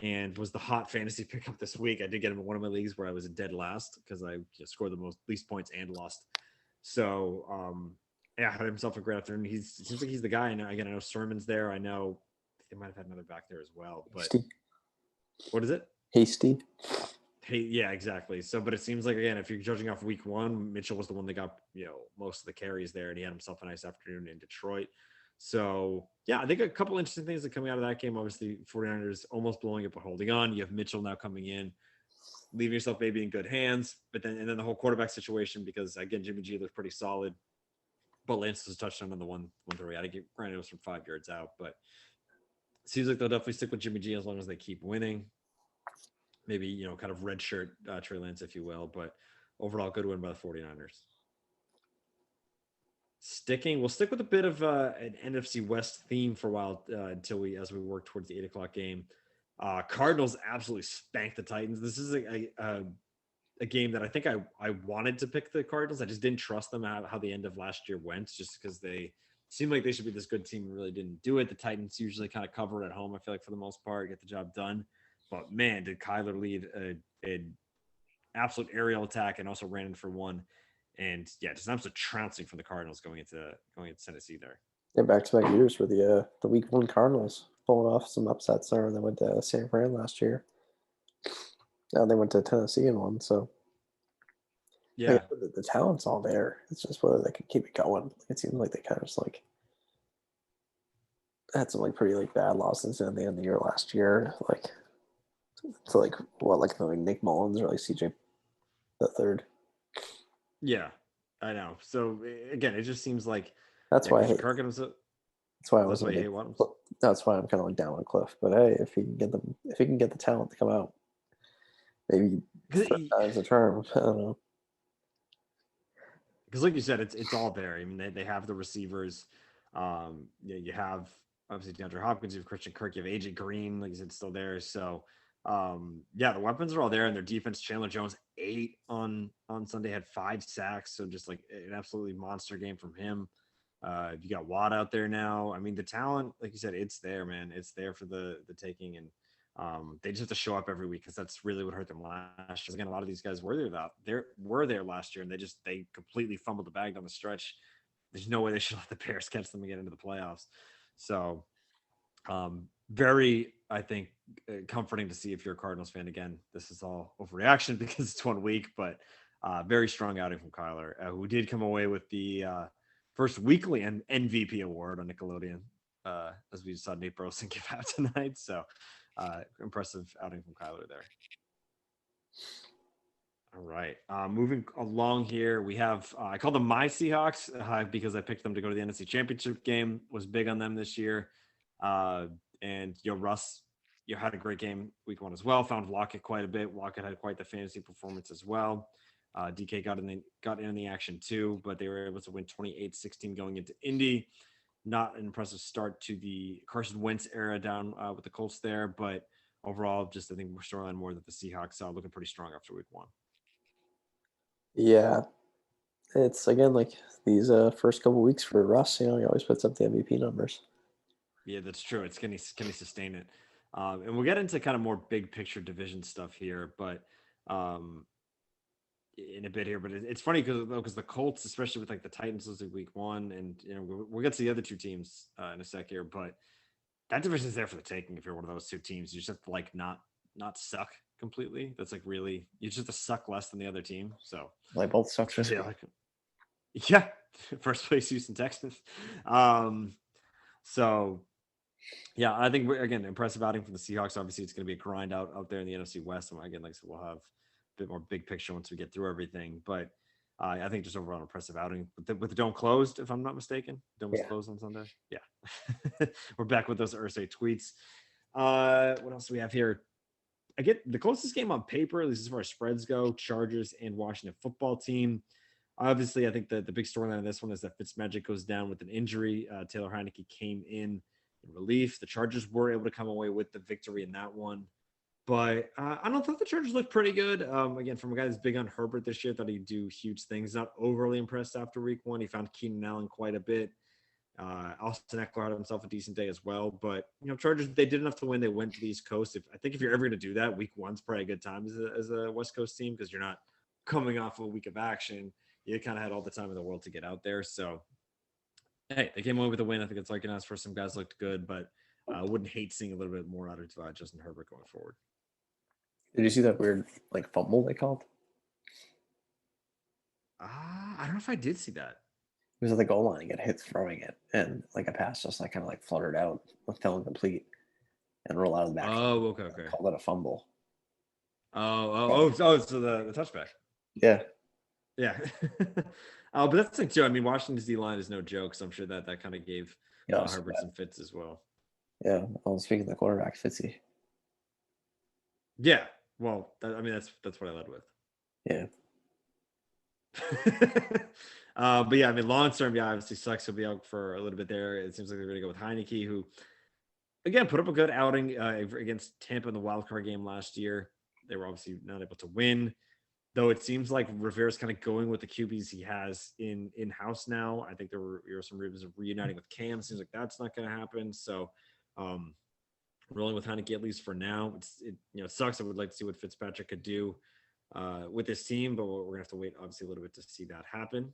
and was the hot fantasy pickup this week. I did get him in one of my leagues where I was in dead last because I scored the least points and lost. So, yeah, had himself a great afternoon. It seems like he's the guy. And again, I know Sermon's there. I know they might have had another back there as well. But Hasty. What is it? Hasty. Hey, yeah, exactly. So, but it seems like, again, if you're judging off week 1, Mitchell was the one that got most of the carries there, and he had himself a nice afternoon in Detroit. So, yeah, I think a couple interesting things that coming out of that game. Obviously, 49ers almost blowing it but holding on. You have Mitchell now coming in, leaving yourself maybe in good hands. But then the whole quarterback situation, because again, Jimmy G looked pretty solid, but Lance was a touchdown on the one throw. I think granted it was from 5 yards out, but it seems like they'll definitely stick with Jimmy G as long as they keep winning. Maybe, kind of red shirt Trey Lance, if you will. But overall, good win by the 49ers. We'll stick with a bit of an NFC West theme for a while as we work towards the 8 o'clock game. Cardinals absolutely spanked the Titans. This is a game that I think I wanted to pick the Cardinals. I just didn't trust them how the end of last year went, just because they seemed like they should be this good team and really didn't do it. The Titans usually kind of cover it at home, I feel like, for the most part, get the job done. But man, did Kyler lead an absolute aerial attack and also ran in for one. And yeah, just an absolute trouncing from the Cardinals going into Tennessee there. Yeah, back-to-back years for the week 1 Cardinals pulling off some upsets there. They went to San Fran last year. Now they went to Tennessee and won. So yeah, the talent's all there. It's just whether they can keep it going. It seems like they kind of just had some pretty bad losses at the end of the year last year. To Nick Mullins or CJ the third. Yeah, I know. So again, it just seems like that's why I hate. That's why I was. That's why I'm kind of down on Cliff. But hey, if he can get the talent to come out, maybe times the term. I don't know. Because like you said, it's all there. I mean, they have the receivers. You have obviously DeAndre Hopkins, you have Christian Kirk, you have AJ Green, like you said, still there. So the weapons are all there, and their defense. Chandler Jones 8 on Sunday, had 5 sacks, so just an absolutely monster game from him. You got Watt out there now. I mean, the talent, like you said, it's there, man. It's there for the taking, and they just have to show up every week, because that's really what hurt them last year. Again, a lot of these guys were there last year, and they completely fumbled the bag down the stretch. There's no way they should let the Bears catch them and get into the playoffs. So, very, I think, comforting to see if you're a Cardinals fan. Again, this is all overreaction because it's 1 week, but very strong outing from Kyler, who did come away with the first weekly MVP award on Nickelodeon, as we saw Nate Burleson give out tonight. So, impressive outing from Kyler there. All right. Moving along here, we have I call them my Seahawks because I picked them to go to the NFC Championship game. Was big on them this year. And Russ, had a great game week 1 as well. Found Lockett quite a bit. Lockett had quite the fantasy performance as well. DK got in the action too, but they were able to win 28-16 going into Indy. Not an impressive start to the Carson Wentz era down with the Colts there, but overall, just I think we're storyline more that the Seahawks are looking pretty strong after week 1. Yeah, it's again these first couple weeks for Russ. He always puts up the MVP numbers. Yeah, that's true. It's can he sustain it? And we'll get into kind of more big picture division stuff here, but in a bit here. But it's funny because the Colts, especially with the Titans losing week 1, and we'll get to the other 2 teams in a sec here, but that division is there for the taking. If you're one of those 2 teams, you just have to not suck completely. That's really, you just have to suck less than the other team. So they both suck. Yeah, first place Houston Texans. So yeah, I think again, impressive outing from the Seahawks. Obviously, it's going to be a grind out there in the NFC West. And again, like I said, we'll have a bit more big picture once we get through everything. But I think just overall impressive outing with the dome closed, if I'm not mistaken. Dome was Yeah. closed on Sunday. Yeah, we're back with those Ursay tweets. What else do we have here? I get the closest game on paper, at least as far as spreads go, Chargers and Washington football team. Obviously, I think the big storyline of this one is that Fitzmagic goes down with an injury. Taylor Heineke came in relief. The Chargers were able to come away with the victory in that one. But I don't think the Chargers look pretty good. Again, from a guy that's big on Herbert this year, thought he'd do huge things. Not overly impressed after week one. He found Keenan Allen quite a bit. Austin Eckler had himself a decent day as well. But, Chargers, they did enough to win. They went to the East Coast. I think if you're ever going to do that, week one's probably a good time as a West Coast team because you're not coming off a week of action. You kind of had all the time in the world to get out there. So, hey, they came away with a win. I think it's like us for some guys looked good, but I wouldn't hate seeing a little bit more out of Justin Herbert going forward. Did you see that weird fumble they called? I don't know if I did see that. He was at the goal line, he got hit throwing it, and a pass just kind of fluttered out, fell incomplete, and roll out of the back. Oh, okay. Called it a fumble. So the touchback. Yeah. But that's the thing too. I mean, Washington's D line is no joke, so I'm sure that kind of gave Herbert some fits as well. Yeah. Well, speaking of the quarterback, Fitzy. Yeah. Well, that's what I led with. Yeah. But yeah, I mean, long term, obviously Sucks will be out for a little bit there. It seems like they're going to go with Heineke, who, again, put up a good outing against Tampa in the wild card game last year. They were obviously not able to win, though it seems like Rivera's kind of going with the QBs he has in-house now. I think there were some rumors of reuniting with Cam. Seems like that's not going to happen. So, rolling with Heineke at least for now. It sucks. I would like to see what Fitzpatrick could do with this team, but we're gonna have to wait obviously a little bit to see that happen.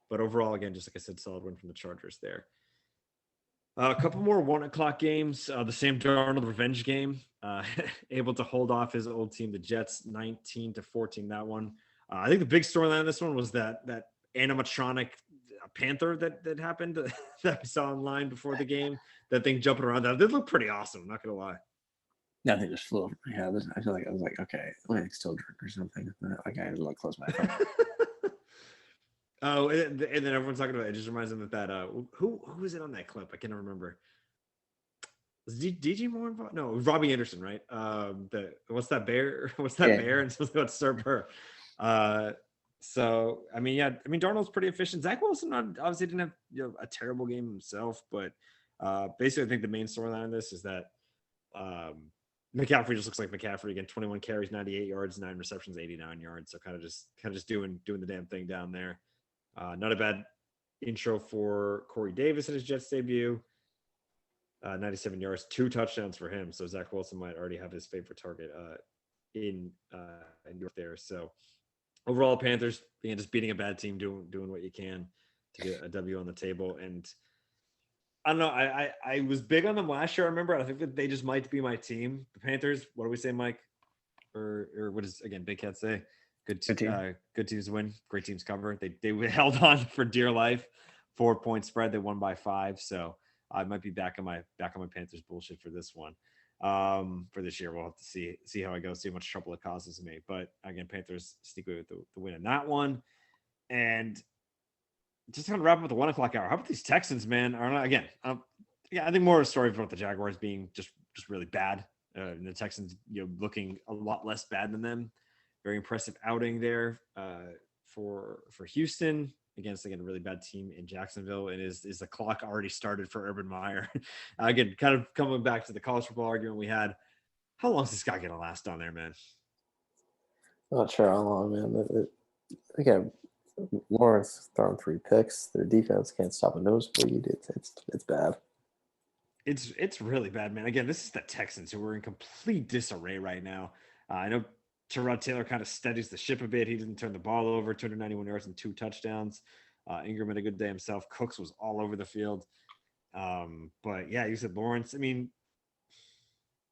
But overall, again, just like I said, solid win from the Chargers there. A couple more 1:00 games. The Sam Darnold revenge game, able to hold off his old team, the Jets, 19-14. That one. I think the big storyline of this one was that animatronic panther that happened that we saw online before the game. That thing jumping around. That did look pretty awesome. I'm not gonna lie. That thing just flew over my head. I feel like I was like, okay, I'm still drink or something. I had to close my eyes. Oh, and then everyone's talking about it. It just reminds them that who was it on that clip? I can't remember. Was DJ Moore involved? No, it was Robbie Anderson, right? What's that bear? What's that bear? And something about Sir Burr. So I mean, Darnold's pretty efficient. Zach Wilson obviously didn't have a terrible game himself, but basically, I think the main storyline of this is that McCaffrey just looks like McCaffrey again. 21 carries, 98 yards, 9 receptions, 89 yards. So kind of just doing the damn thing down there. Not a bad intro for Corey Davis in his Jets debut. 97 yards, 2 touchdowns for him. So Zach Wilson might already have his favorite target in York there. So overall, Panthers just beating a bad team, doing what you can to get a W on the table. And I don't know. I was big on them last year. I remember. I think that they just might be my team. The Panthers. What do we say, Mike? Or what does Big Cat say? Good teams win. Great teams cover. They held on for dear life. 4-point spread. They won by 5. So I might be back on my Panthers bullshit for this one. For this year, we'll have to see how I go. See how much trouble it causes me. But again, Panthers sneak away with the win in that one. And just kind of wrap up with the 1:00 hour. How about these Texans, man? I think more of a story about the Jaguars being just really bad. And the Texans, looking a lot less bad than them. Very impressive outing there for Houston against a really bad team in Jacksonville. And is the clock already started for Urban Meyer? Again, kind of coming back to the college football argument we had. How long is this guy gonna last on there, man? Not sure how long, man. Again, Lawrence throwing 3 picks. Their defense can't stop a nosebleed. It's bad. It's really bad, man. Again, this is the Texans who are in complete disarray right now. I know Tyrod Taylor kind of steadies the ship a bit. He didn't turn the ball over, 291 yards and 2 touchdowns. Ingram had a good day himself. Cooks was all over the field. But yeah, you said Lawrence. I mean,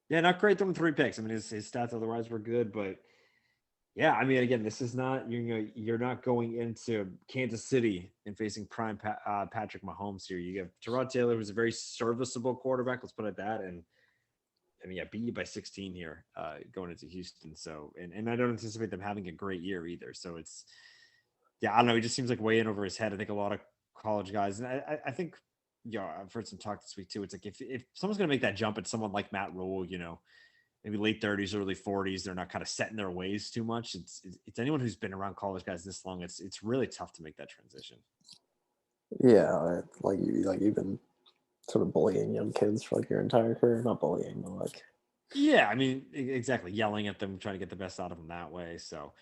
yeah, not great throwing 3 picks. I mean, his stats otherwise were good, but yeah, I mean, again, this is not you're not going into Kansas City and facing prime Patrick Mahomes here. You have Tyrod Taylor, who's a very serviceable quarterback. Let's put it that. And I mean, beat you by 16 here going into Houston. So, and I don't anticipate them having a great year either. So yeah, I don't know. He just seems like way in over his head. I think a lot of college guys, and I think, I've heard some talk this week too. It's like if someone's going to make that jump at someone like Matt Rule, maybe late 30s, early 40s, they're not kind of set in their ways too much. It's anyone who's been around college guys this long. It's really tough to make that transition. Yeah, like you've been sort of bullying young kids for like your entire career. Not bullying, but like Yeah, I mean, exactly. Yelling at them, trying to get the best out of them that way. So,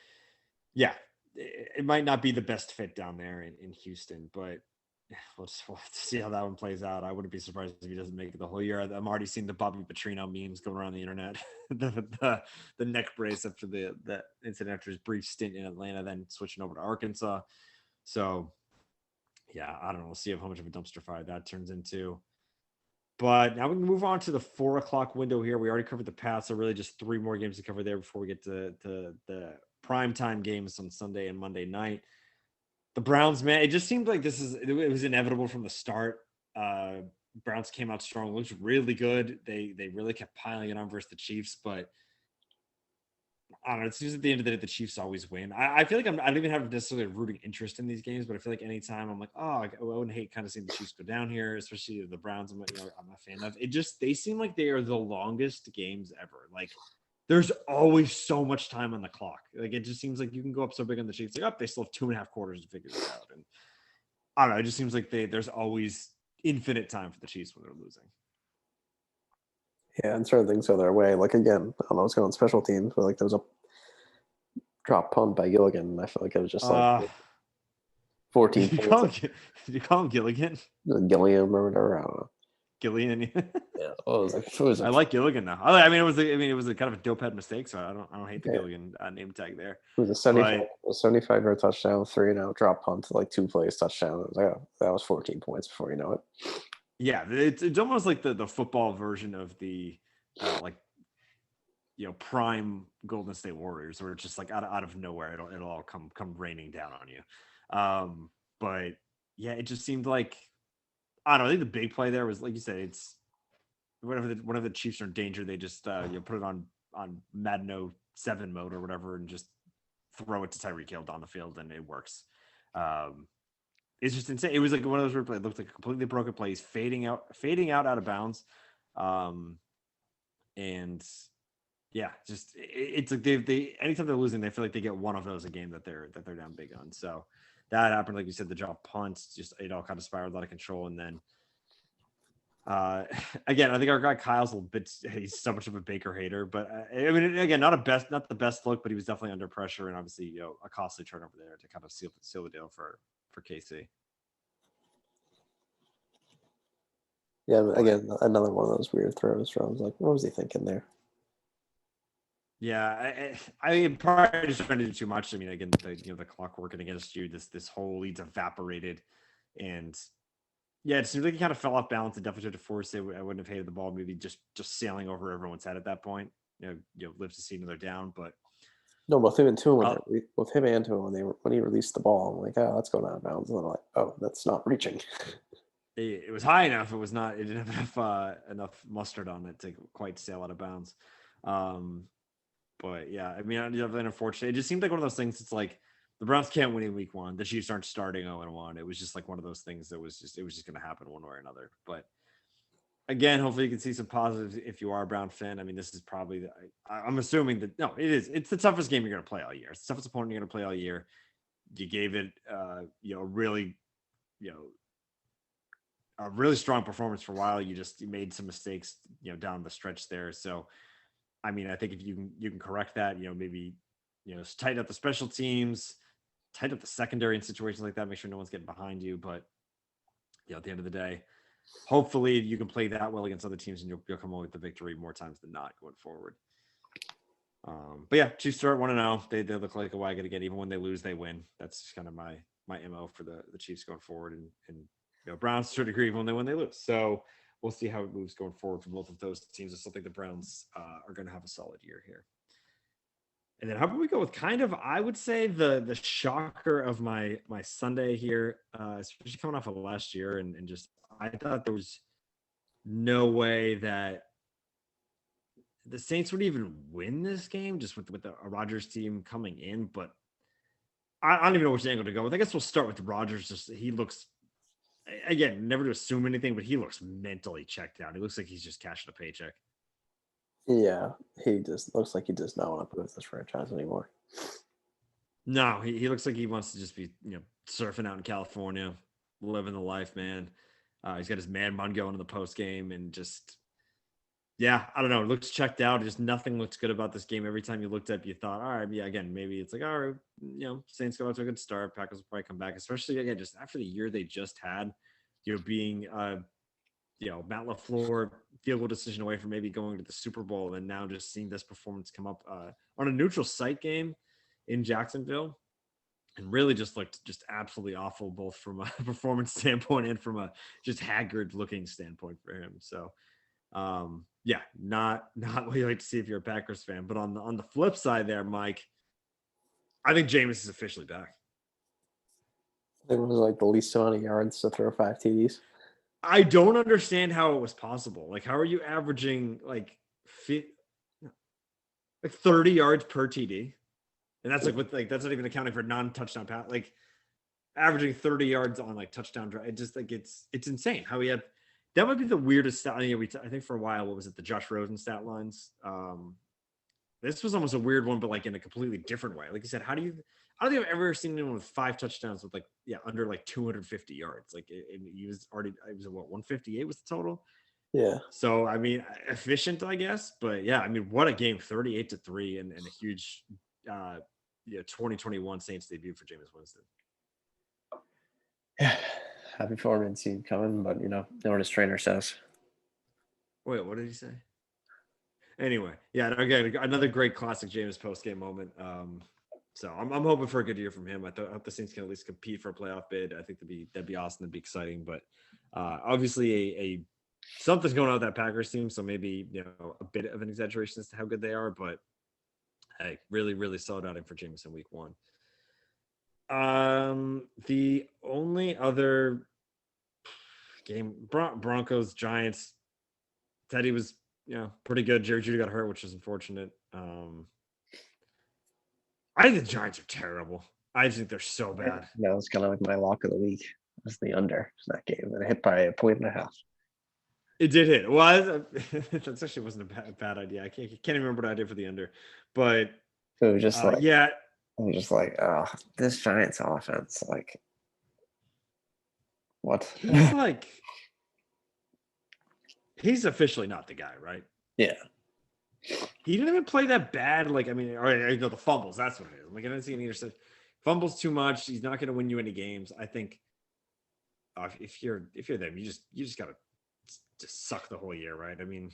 yeah, it might not be the best fit down there in Houston, but we'll have to see how that one plays out. I wouldn't be surprised if he doesn't make it the whole year. I'm already seeing the Bobby Petrino memes going around the internet. the neck brace after the incident after his brief stint in Atlanta, then switching over to Arkansas. So, yeah, I don't know. We'll see how much of a dumpster fire that turns into. But now we can move on to the 4 o'clock window here. We already covered the Pats, so really just 3 more games to cover there before we get to the primetime games on Sunday and Monday night. The Browns, man, it just seemed like it was inevitable from the start. Browns came out strong, looked really good. They really kept piling it on versus the Chiefs, but I don't know. It seems at the end of the day, the Chiefs always win. I feel like I don't even have necessarily a rooting interest in these games, but I feel like anytime I'm like, oh, I wouldn't hate kind of seeing the Chiefs go down here, especially the Browns. I'm a fan of. They seem like they are the longest games ever. Like there's always so much time on the clock. Like it just seems like you can go up so big on the Chiefs. Like, they still have 2.5 quarters to figure this out. And I don't know. It just seems like there's always infinite time for the Chiefs when they're losing. yeah, and certain things go their way. Like again, I don't know what's going on special teams, but like there was a drop punt by Gilligan, and I felt like it was just like 14 did points. You call him Gilligan? Gilliam or whatever. I don't know. Gillian. Yeah, it was I like Gilligan now. I mean, it was a kind of a dope head mistake, so I don't hate the Gilligan name tag there. It was a 75 yard touchdown, 3-and-out drop punt, like 2 plays touchdown. It was like, oh, that was 14 points before you know it. Yeah, it's almost like the football version of the prime Golden State Warriors, where it's just like out of nowhere it'll all come raining down on you. But yeah, it just seemed like, I don't know. I think the big play there was, like you said, it's whenever the Chiefs are in danger, they just put it on Madden 07 mode or whatever, and just throw it to Tyreek Hill down the field, and it works. It's just insane. It was like one of those replays. It looked like a completely broken plays, fading out of bounds, and yeah, just it's like they anytime they're losing, they feel like they get one of those a game that they're down big on. So that happened, like you said, the drop punts, just it all kind of spiraled out of control, and then again, I think our guy Kyle's a little bit, he's so much of a Baker hater, but I mean, again, not the best look, but he was definitely under pressure, and obviously, a costly turnover there to kind of seal the deal for KC. Yeah, again, another one of those weird throws where I was like, what was he thinking there? Yeah, I probably just trying to do too much. I mean, again, the clock working against you, this whole lead's evaporated, and yeah, it seems like he kind of fell off balance and definitely tried to force it. I wouldn't have hated the ball, maybe just sailing over everyone's head at that point. Lives to see another down, but no, both him and Tua, both him and Tua when he released the ball, I'm like, oh, that's going out of bounds, and I'm like, oh, that's not reaching. It was high enough. It was not. It didn't have enough mustard on it to quite sail out of bounds. But yeah, I mean, definitely unfortunate. It just seemed like one of those things. It's like the Browns can't win in week 1. The Chiefs aren't starting 0-1. It was just like one of those things that was just going to happen one way or another. But again, hopefully you can see some positives if you are a Brown fan. I mean, this is probably I'm assuming that it is. It's the toughest game you're going to play all year. It's the toughest opponent you're going to play all year. You gave it, really, a really strong performance for a while. You made some mistakes, down the stretch there. So, I mean, I think if you can correct that, maybe, tighten up the special teams, tighten up the secondary in situations like that, make sure no one's getting behind you. But, at the end of the day, hopefully you can play that well against other teams and you'll come away with the victory more times than not going forward. But yeah, Chiefs start 1-0. They look like a wagon again. Even when they lose, they win. That's just kind of my MO for the Chiefs going forward. And Browns to a degree even when they lose. So we'll see how it moves going forward for both of those teams. I still think the Browns are going to have a solid year here. And then how about we go with kind of, I would say, the shocker of my Sunday here, especially coming off of last year, and just I thought there was no way that the Saints would even win this game just with a Rodgers team coming in. But I don't even know which angle to go with. I guess we'll start with Rodgers. Just he looks, again, never to assume anything, but he looks mentally checked out. He looks like he's just cashing a paycheck. Yeah, he just looks like he does not want to play with this franchise anymore. No, he looks like he wants to just be, surfing out in California, living the life, man. He's got his man bun going in the post game and just, yeah, I don't know. It looks checked out. Just nothing looks good about this game. Every time you looked up, you thought, all right, yeah, again, maybe it's like, all right, Saints go out to a good start. Packers will probably come back, especially again, just after the year they just had, being, Matt LaFleur field goal decision away from maybe going to the Super Bowl, and now just seeing this performance come up on a neutral site game in Jacksonville, and really just looked just absolutely awful, both from a performance standpoint and from a just haggard looking standpoint for him. So, yeah, not what you like to see if you're a Packers fan. But on the flip side, there, Mike, I think Jameis is officially back. It was like the least amount of yards to throw 5 TDs. I don't understand how it was possible. Like, how are you averaging like 30 yards per TD? And that's like that's not even accounting for non-touchdown pass. Like averaging 30 yards on like touchdown drive. It just like it's insane how he had. That might be the weirdest stat. I think for a while, what was it? The Josh Rosen stat lines. This was almost a weird one, but like in a completely different way. Like you said, I don't think I've ever seen anyone with 5 touchdowns with under like 250 yards. Like he was already, it was what, 158 was the total. Yeah. So I mean, efficient, I guess, but yeah, I mean, what a game, 38-3, and a huge, 2021 Saints debut for Jameis Winston. Yeah, happy for him and see him coming, but know what his trainer says. Wait, what did he say? Anyway, yeah, again, another great classic Jameis post-game moment. So I'm hoping for a good year from him. I hope the Saints can at least compete for a playoff bid. I think that'd be awesome. That'd be exciting. But obviously, a something's going on with that Packers team. So maybe a bit of an exaggeration as to how good they are. But hey, really, really solid outing for Jameis in week 1. The only other game, Broncos Giants. Teddy was pretty good. Jerry Jeudy got hurt, which is unfortunate. I think the Giants are terrible. I think they're so bad. That was kind of like my lock of the week. Was the under in that game, and it hit by 1.5. It did hit. Well, that actually wasn't a bad idea. I can't even remember what I did for the under, but it was just yeah. I'm just like, oh, this Giants offense, like, what? He's officially not the guy, right? Yeah. He didn't even play that bad. Like, I mean, the fumbles, that's what it is. Like, I didn't see any interception. Fumbles too much. He's not going to win you any games. I think if you're them, you just got to just suck the whole year, right? I mean,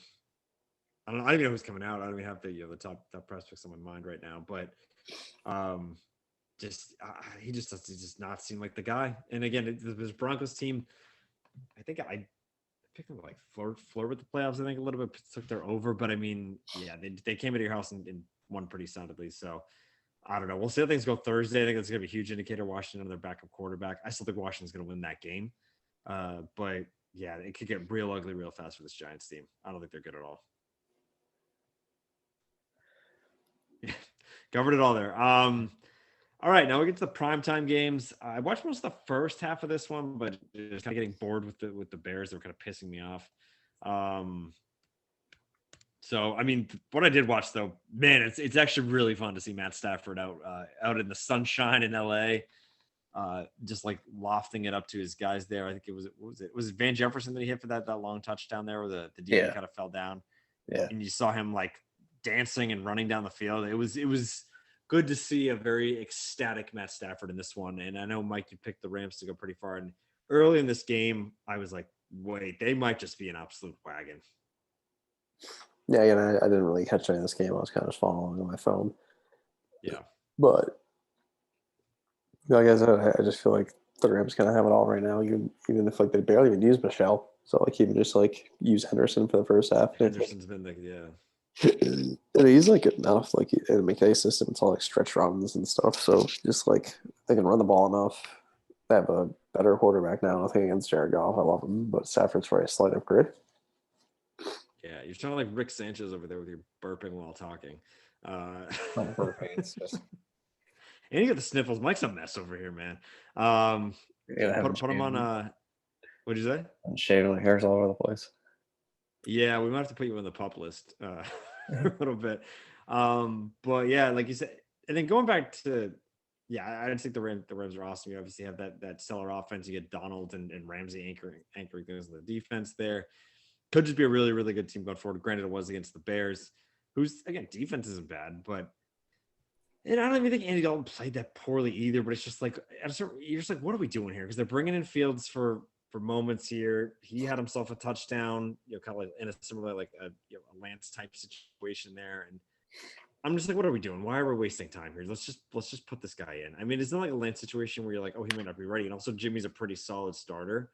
I don't even know who's coming out. I don't even have the top prospects on my mind right now, but he just does not seem like the guy. And again, this Broncos team, I think I picked them like flirt with the playoffs. I think a little bit took their over, but I mean, yeah, they came into your house and won pretty soundly. So I don't know. We'll see how things go Thursday. I think it's going to be a huge indicator. Washington and their backup quarterback. I still think Washington's going to win that game, but yeah, it could get real ugly real fast for this Giants team. I don't think they're good at all. Covered it all there. All right, now we get to the primetime games. I watched most of the first half of this one, but just kind of getting bored with the Bears. They were kind of pissing me off. So I mean, what I did watch though, man, it's actually really fun to see Matt Stafford out in the sunshine in LA, just like lofting it up to his guys there. I think it was Van Jefferson that he hit for that long touchdown there, where the DB kind of fell down. Yeah, and you saw him like dancing and running down the field. It was good to see a very ecstatic Matt Stafford in this one. And I know, Mike, you picked the Rams to go pretty far. And early in this game, I was like, wait, they might just be an absolute wagon. Yeah, I didn't really catch any of this game. I was kind of just following on my phone. Yeah. But like I said, I just feel like the Rams kind of have it all right now, even if like they barely even use Michelle. So like even just like use Henderson for the first half. Henderson's been like, yeah. And he's like enough, like in the McKay system, it's all like stretch runs and stuff. So just like they can run the ball enough. They have a better quarterback now. Nothing against Jared Goff, I love him, but Stafford's for a slight upgrade. Yeah, you're sounding like Rick Sanchez over there with your burping while talking. Burping, it's just... And you got the sniffles. Mike's a mess over here, man. Yeah, I haven't Put him on. shaved. What'd you say? I'm shaving my hair's all over the place. Yeah, we might have to put you on the pup list for a little bit. But yeah, like you said, and then going back to, yeah, I just think the Rams are awesome. You obviously have that stellar offense. You get Donald and Ramsey anchoring things in the defense there. Could just be a really, really good team going forward. Granted, it was against the Bears, whose again defense isn't bad, but and I don't even think Andy Dalton played that poorly either. But it's just like you're just like, what are we doing here? Because they're bringing in Fields for moments here. He had himself a touchdown, kind of like in a similar like a Lance type situation there. And I'm just like, what are we doing? Why are we wasting time here? Let's just put this guy in. I mean, it's not like a Lance situation where you're like, oh, he might not be ready. And also, Jimmy's a pretty solid starter.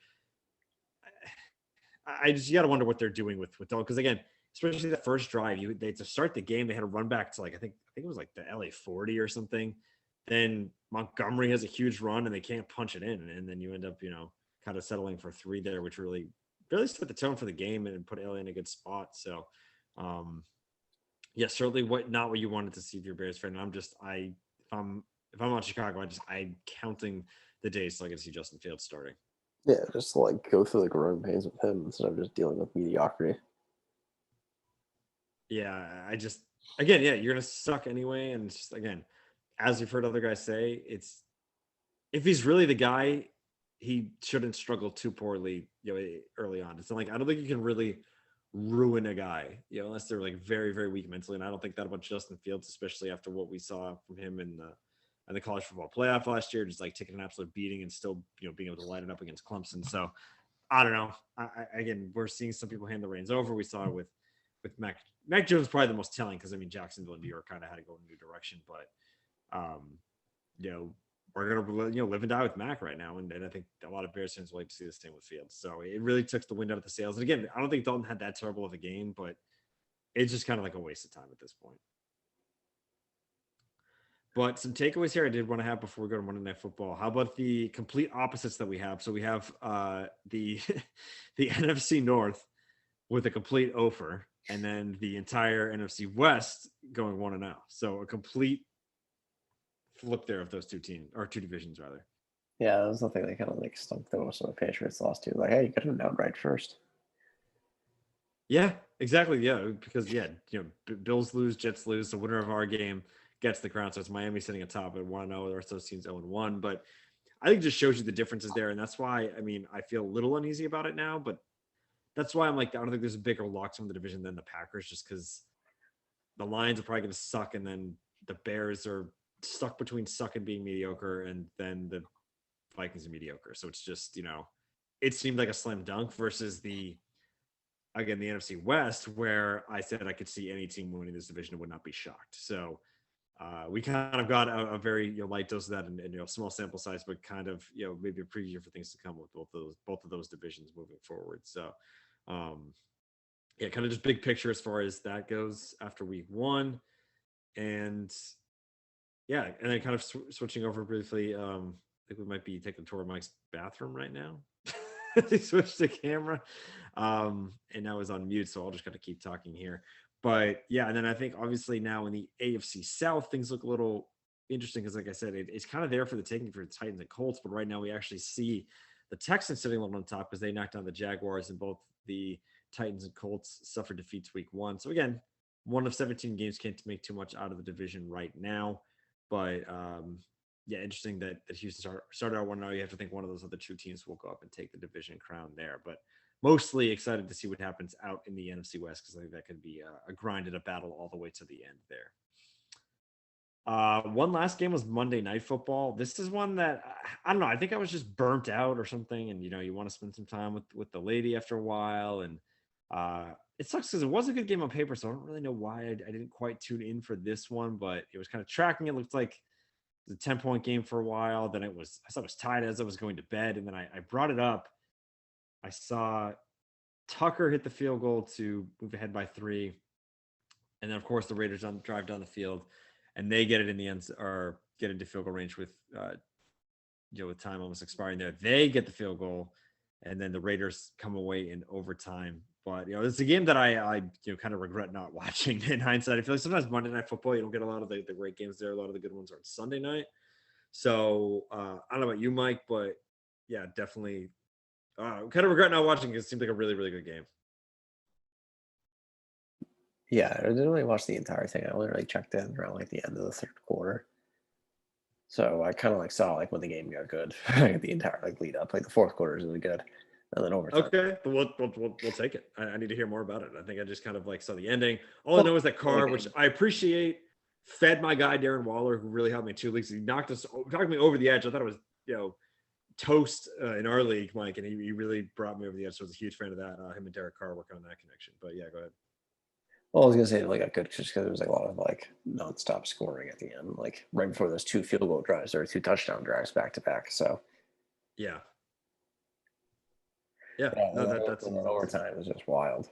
I just, you got to wonder what they're doing with Dalton, because again, especially the first drive, they to start the game, they had to run back to like I think it was like the LA 40 or something. Then Montgomery has a huge run and they can't punch it in, and then you end up kind of settling for 3 there, which really set the tone for the game and put LA in a good spot. So, yeah, certainly not what you wanted to see if you're a Bears fan. And if I'm on Chicago, I'm counting the days so I can see Justin Fields starting. Yeah, just to, like go through the growing pains with him instead of just dealing with mediocrity. Yeah, again, yeah, you're gonna suck anyway, and it's just again, as you've heard other guys say, it's if he's really the guy, he shouldn't struggle too poorly, early on. It's not like I don't think you can really ruin a guy, unless they're like very, very weak mentally. And I don't think that about Justin Fields, especially after what we saw from him in the college football playoff last year, just like taking an absolute beating and still, being able to light it up against Clemson. So I don't know. Again, we're seeing some people hand the reins over. We saw it with Mac Jones, probably the most telling, because I mean Jacksonville and New York kind of had to go in a new direction, but we're gonna live and die with Mac right now, and I think a lot of Bears fans would like to see the same with Fields. So it really took the wind out of the sails. And again, I don't think Dalton had that terrible of a game, but it's just kind of like a waste of time at this point. But some takeaways here I did want to have before we go to Monday Night Football. How about the complete opposites that we have? So we have the the NFC North with a complete offer, and then the entire NFC West going 1-0. So a complete flip there of those two teams, or two divisions rather. Yeah, that was the thing that kind of like stunk the most of the Patriots lost to. Like, hey, you could have been outright first. Yeah, exactly. Yeah, because Bills lose, Jets lose. The winner of our game gets the crown. So it's Miami sitting atop at 1-0. The rest of those teams 0-1. But I think it just shows you the differences there, and that's why I feel a little uneasy about it now. But that's why I'm like, I don't think there's a bigger lock from the division than the Packers, just because the Lions are probably going to suck, and then the Bears are stuck between suck and being mediocre, and then the Vikings are mediocre. So it's just, it seemed like a slam dunk versus the NFC West, where I said I could see any team winning this division and would not be shocked. So we kind of got a very light dose of that, and small sample size, but kind of maybe a preview for things to come with both of those divisions moving forward. So yeah, kind of just big picture as far as that goes after week 1, and yeah, and then kind of switching over briefly. I think we might be taking a tour of Mike's bathroom right now. He switched the camera, and now is on mute, so I'll just kind of keep talking here. But yeah, and then I think obviously now in the AFC South, things look a little interesting because, like I said, it's kind of there for the taking for the Titans and Colts. But right now, we actually see the Texans sitting a little on top because they knocked down the Jaguars, and both the Titans and Colts suffered defeats week 1. So again, 1 of 17 games can't make too much out of the division right now. But yeah, interesting that Houston started out 1-0. You have to think one of those other two teams will go up and take the division crown there. But mostly excited to see what happens out in the NFC West, because I think that could be a grind and a battle all the way to the end there. One last game was Monday Night Football. This is one that I don't know. I think I was just burnt out or something, and you want to spend some time with the lady after a while, and it sucks because it was a good game on paper, so I don't really know why I didn't quite tune in for this one, but it was kind of tracking. It looked like it was a 10-point game for a while. Then I thought it was tied as I was going to bed, and then I brought it up. I saw Tucker hit the field goal to move ahead by 3. And then, of course, the Raiders drive down the field, and they get it in the end, or get into field goal range with with time almost expiring there. They get the field goal, and then the Raiders come away in overtime. But it's a game that I kind of regret not watching in hindsight. I feel like sometimes Monday Night Football, you don't get a lot of the great games there. A lot of the good ones are on Sunday night. So I don't know about you, Mike, but yeah, definitely. Kind of regret not watching because it seemed like a really, really good game. Yeah, I didn't really watch the entire thing. I only really checked in around like the end of the third quarter. So I kind of like saw like when the game got good, the entire like lead up, like the fourth quarter is really good, and then overtime. Okay, but we'll take it. I need to hear more about it. I think I just kind of like saw the ending. All I Well, know is that Carr, which I appreciate, fed my guy Darren Waller, who really helped me in 2 leagues. He knocked me over the edge. I thought it was toast in our league, Mike, and he really brought me over the edge. So I was a huge fan of that. Him and Derek Carr working on that connection. But yeah, go ahead. well, I was gonna say like got good just because there was like a lot of like nonstop scoring at the end, like right before those 2 field goal drives or 2 touchdown drives back to back. So Yeah, yeah. yeah, No, that and seems then awesome. overtime was just wild.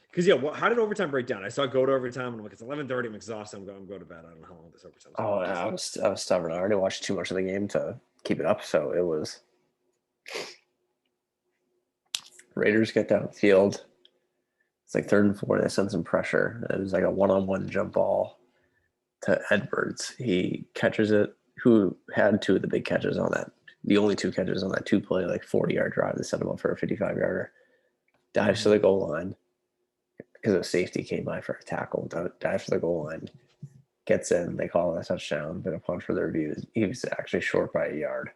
Because yeah, how did overtime break down? I saw go to overtime, and I'm like, it's 11:30. I'm exhausted. I'm going to bed. I don't know how long this overtime is. Oh, I was stubborn. I already watched too much of the game to keep it up, so it was Raiders get down the field. It's like 3rd and 4. They send some pressure. It was like a one-on-one jump ball to Edwards. He catches it. Who had 2 of the big catches on that? The only 2 catches on that 2-play, like 40-yard drive that set him up for a 55-yarder. Dives to the goal line because a safety came by for a tackle. Dives to the goal line, gets in. They call it a touchdown, but upon further review, he was actually short by a yard.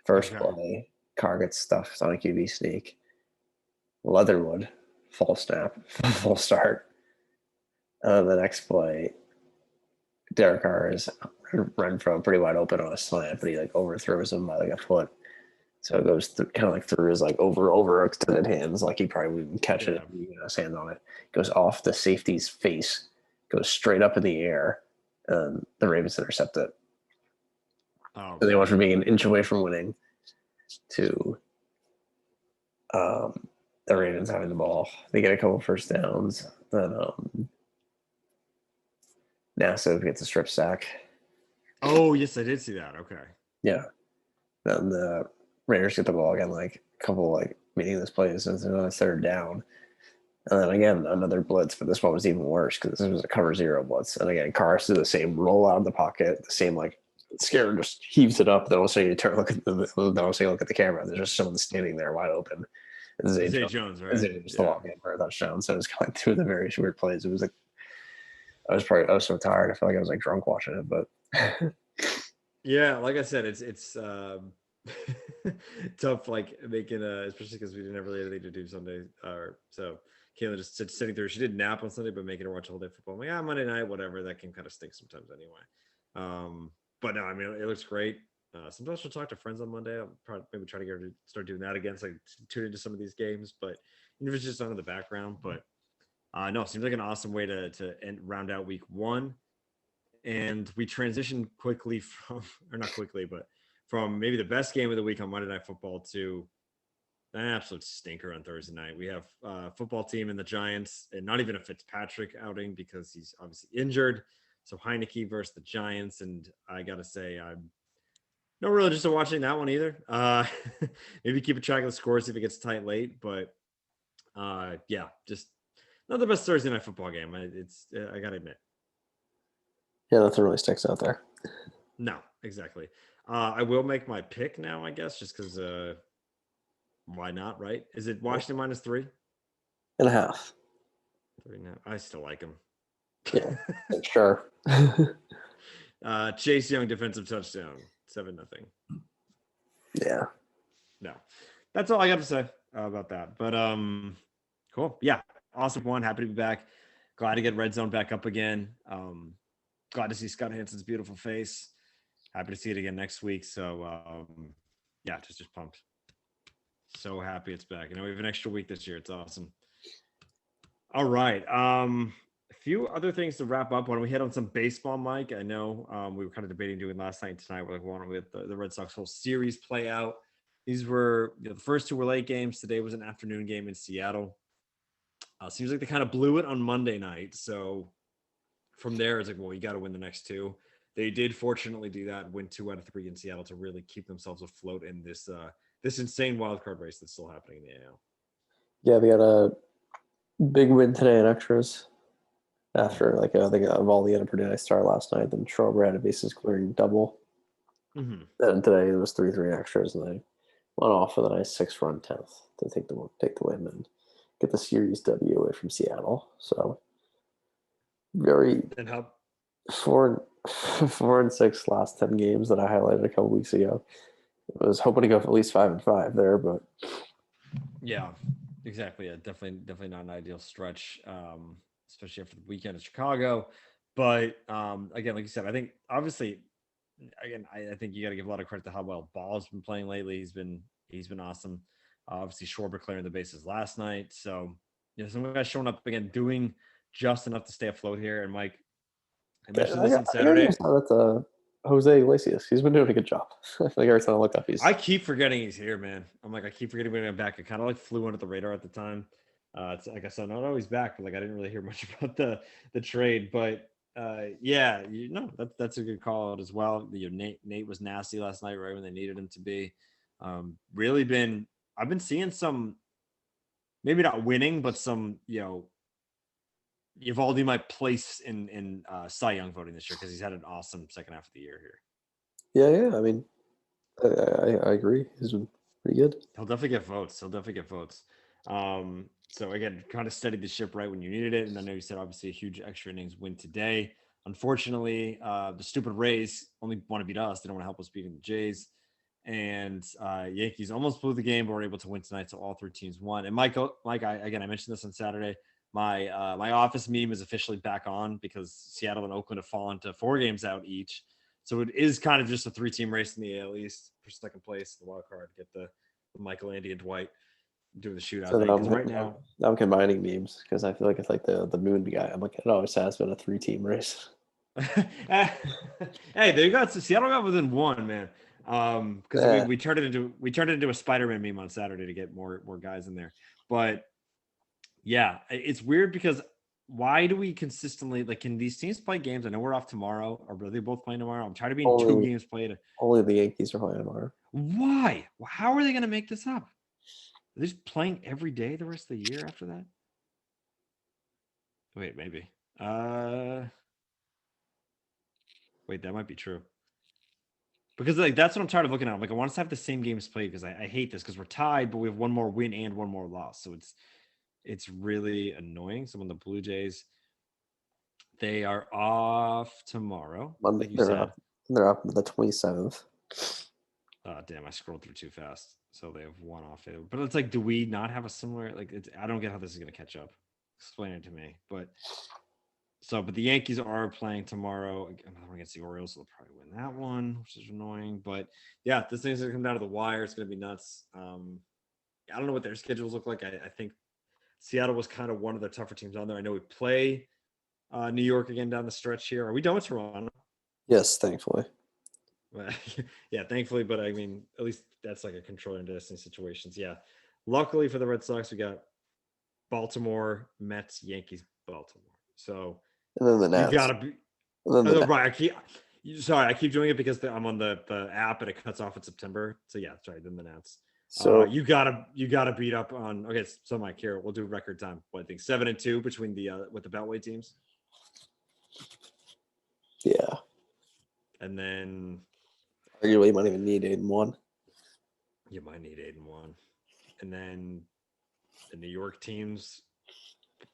First play, Carr gets stuffed on a QB sneak. Leatherwood, full snap, full start. The next play, Derek Carr is run from pretty wide open on a slant, but he like overthrows him by like a foot. So it goes kind of like through his like over extended hands, like he probably wouldn't catch it if he had his hand on it. Goes off the safety's face, goes straight up in the air, and the Ravens intercept it. Oh, so they went from being an inch away from winning to the Ravens having the ball. They get a couple first downs. Then Nassau gets a strip sack. Oh, yes, I did see that. Okay. Yeah. Then the Raiders get the ball again, like a couple like meaningless plays. And it's another 3rd down. And then again, another blitz, but this one was even worse because this was a cover 0 blitz. And again, Carr did the same roll out of the pocket, the same like scare, just heaves it up. Then all of a sudden you turn, look at the camera. There's just someone standing there wide open. Zay Jones, right? Zay just the walk in for a touchdown. So it was going through the very weird plays. It was like I was so tired. I felt like I was like drunk watching it, but yeah, like I said, it's tough, like making especially because we didn't have really anything to do Sunday. So Kayla just sitting through. She did nap on Sunday, but making her watch all day football. I'm like, Monday night, whatever. That game kind of stinks sometimes anyway. But no, I mean, it looks great. Sometimes she'll talk to friends on Monday. I'll probably maybe try to get her to start doing that again, so I can tune into some of these games. But even if it's just on in the background, but no, it seems like an awesome way to round out week 1. And we transitioned quickly from, or not quickly, but from maybe the best game of the week on Monday Night Football to an absolute stinker on Thursday night. We have football team and the Giants, and not even a Fitzpatrick outing because he's obviously injured. So Heineke versus the Giants, and I gotta say, I'm no religious to watching that one either. Maybe keep a track of the scores if it gets tight late, but yeah, just not the best Thursday night football game. I gotta admit. Yeah, nothing really sticks out there. No, exactly. I will make my pick now, I guess, just because why not, right? Is it Washington -3.5? 3 now. I still like him. Yeah, sure. Chase Young defensive touchdown, 7-0. Yeah. No, that's all I got to say about that. But cool. Yeah, awesome one. Happy to be back. Glad to get Red Zone back up again. Glad to see Scott Hansen's beautiful face. Happy to see it again next week. So yeah, just pumped. So happy it's back. We have an extra week this year. It's awesome. All right. A few other things to wrap up. Why don't we hit on some baseball, Mike? I know we were kind of debating doing last night and tonight. We're like, why don't we let the Red Sox whole series play out? These were the first 2 were late games. Today was an afternoon game in Seattle. Seems like they kind of blew it on Monday night. So from there, it's like, well, you got to win the next 2. They did fortunately do that, win 2 out of 3 in Seattle to really keep themselves afloat in this insane wild card race that's still happening in the AL. Yeah, we got a big win today in extras. after like I think of all the other Purdue I started last night. Then Schroeder had a bases clearing double. Mm-hmm. And today it was 3-3 extras, and they went off with a nice 6-run 10th to take the win and get the series W away from Seattle. So very And how? 4-6 last 10 games that I highlighted a couple weeks ago. I was hoping to go for at least 5-5 there, but Yeah, exactly. Yeah, definitely not an ideal stretch, especially after the weekend in Chicago. But again, like you said, I think obviously, again, I think you got to give a lot of credit to how well Ball's been playing lately. He's been awesome. Obviously, Schwarber clearing the bases last night. So some guys showing up again, doing just enough to stay afloat here. And Mike, I mentioned this on I got to give Saturday. that to Jose Iglesias. He's been doing a good job. I think every time I look up, I he's keep forgetting he's here, man. I keep forgetting when I'm back. It kind of like flew under the radar at the time. It's like I said, not always back, but like I didn't really hear much about the trade. But yeah, that's a good call out as well. Nate was nasty last night, right when they needed him to be. Really been I've been seeing some, maybe not winning, but some Evaldi might place in Cy Young voting this year because he's had an awesome second half of the year here. yeah. I mean, I agree. He's been pretty good. He'll definitely get votes. So again, kind of steadied the ship right when you needed it. And I know you said obviously a huge extra innings win today. Unfortunately, the stupid Rays only want to beat us. They don't want to help us beating the Jays. And Yankees almost blew the game, but were able to win tonight. So all three teams won. And Mike, I mentioned this on Saturday. My office meme is officially back on because Seattle and Oakland have fallen to 4 games out each. So it is kind of just a 3-team race in the AL East for second place, the wild card, get the Michael, Andy, and Dwight doing the shootout So thing. Because right I'm, now, I'm combining memes because I feel like it's like the moon guy. I'm like, it always has been a 3-team race. hey, they got Seattle got within 1, man. Because we turned it into a Spider-Man meme on Saturday to get more guys in there. But yeah, it's weird because why do we consistently can these teams play games? I know we're off tomorrow. Are they both playing tomorrow? I'm tired of being 2 games played. Only the Yankees are playing tomorrow. Why? How are they going to make this up? Are they just playing every day the rest of the year after that? Wait, maybe. Wait, that might be true. Because that's what I'm tired of looking at. I want us to have the same games played because I hate this because we're tied, but we have one more win and one more loss. So it's really annoying. So when the Blue Jays, they are off tomorrow, Monday, like you said. They're up the 27th. Damn, I scrolled through too fast. So they have one off. But it's like, do we not have a similar? I don't get how this is going to catch up. Explain it to me. But the Yankees are playing tomorrow against the Orioles. So they'll probably win that one, which is annoying. But yeah, this thing's going to come down to the wire. It's going to be nuts. I don't know what their schedules look like. I think Seattle was kind of one of the tougher teams on there. I know we play New York again down the stretch here. Are we done with Toronto? Yes, thankfully. Yeah, thankfully, but I mean, at least that's like a control and destiny situations. Yeah, luckily for the Red Sox, we got Baltimore, Mets, Yankees, Baltimore. So and then the Nats. You gotta be. Right, I keep doing it because I'm on the app and it cuts off in September. So yeah, sorry. Then the Nats. So you gotta beat up on. Okay, so Mike, here we'll do record time. I think 7-2 between the with the Beltway teams. Yeah. And then arguably you might even need 8-1. You might need 8-1. And then the New York teams,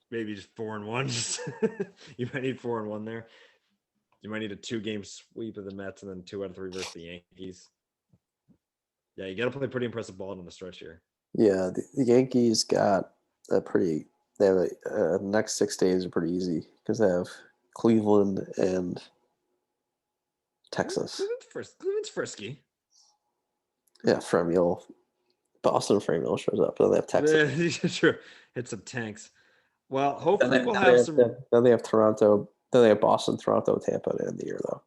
maybe just 4-1. You might need 4-1 there. You might need a 2-game sweep of the Mets and then 2 out of 3 versus the Yankees. Yeah, you got to play pretty impressive ball on the stretch here. Yeah, the Yankees got a pretty. They have the next 6 days are pretty easy because they have Cleveland and Texas. Cleveland's frisky. Yeah, Fremiel. Boston Fremiel shows up. Then they have Texas. Sure. Hit some tanks. Well, hopefully we'll have some. Then they have Toronto. Then they have Boston, Toronto, Tampa at the end of the year, though.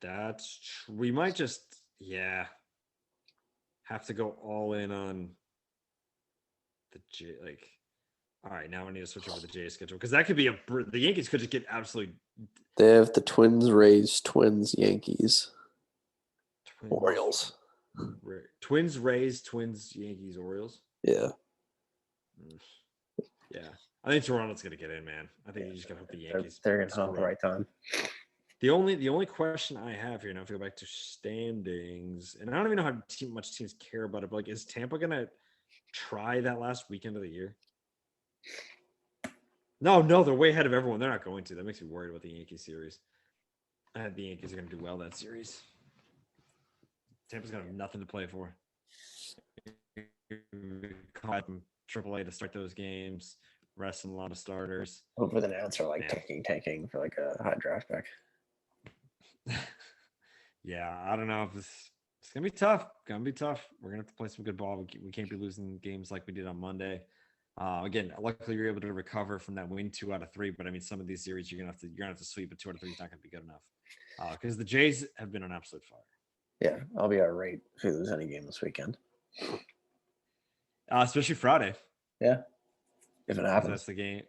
That's true. We might just, have to go all in on the J. All right, now I need to switch over to the J schedule because that could be the Yankees could just get absolutely. They have the Twins, Rays, Twins, Yankees, Orioles. Twins, Rays, Twins, Yankees, Orioles. Yeah. Yeah. I think Toronto's going to get in, man. I think you just got to hope the Yankees They're getting home at screw the up. right time. The only question I have here now, if we go back to standings, and I don't even know how much teams care about it, but like, is Tampa going to try that last weekend of the year? No, they're way ahead of everyone. They're not going to. That makes me worried about the Yankees series. I think the Yankees are going to do well that series. Tampa's going to have nothing to play for. Call from AAA to start those games, resting a lot of starters. Hopefully the Nats are like tanking for like a high draft pick. Yeah, I don't know if it's gonna be tough. Gonna be tough. We're gonna have to play some good ball. We can't be losing games like we did on Monday. Again, luckily you're able to recover from that win 2 out of 3. But I mean, some of these series you're gonna have to sweep. But 2 out of 3 is not gonna be good enough because the Jays have been on absolute fire. Yeah, I'll be irate if we lose any game this weekend. Especially Friday. Yeah, if it happens. That's the game.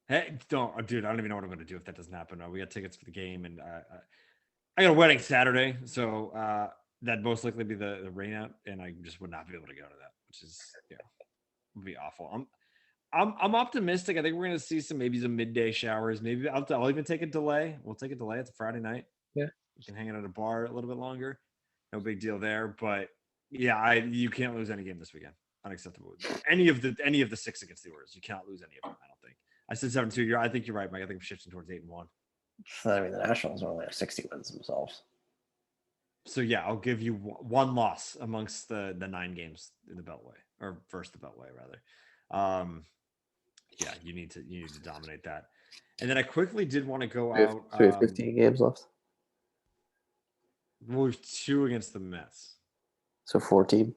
Hey, dude, I don't even know what I'm gonna do if that doesn't happen. We got tickets for the game, and I got a wedding Saturday, so that'd most likely be the rain out, and I just would not be able to go to that, which is would be awful. I'm optimistic. I think we're gonna see some midday showers. Maybe I'll even take a delay. We'll take a delay. It's a Friday night. Yeah, you can hang out at a bar a little bit longer. No big deal there. But yeah, you can't lose any game this weekend. Unacceptable. Any of the 6 against the Orioles, you cannot lose any of them. I don't think. I said 7-2. I think you're right, Mike. I think we're shifting towards 8-1. I mean, the Nationals only have 60 wins themselves. So yeah, I'll give you one loss amongst the 9 games in the Beltway, or first the Beltway rather. Yeah, you need to dominate that. And then I quickly did want to go out. So we have 15 games left. We have 2 against the Mets. So 14.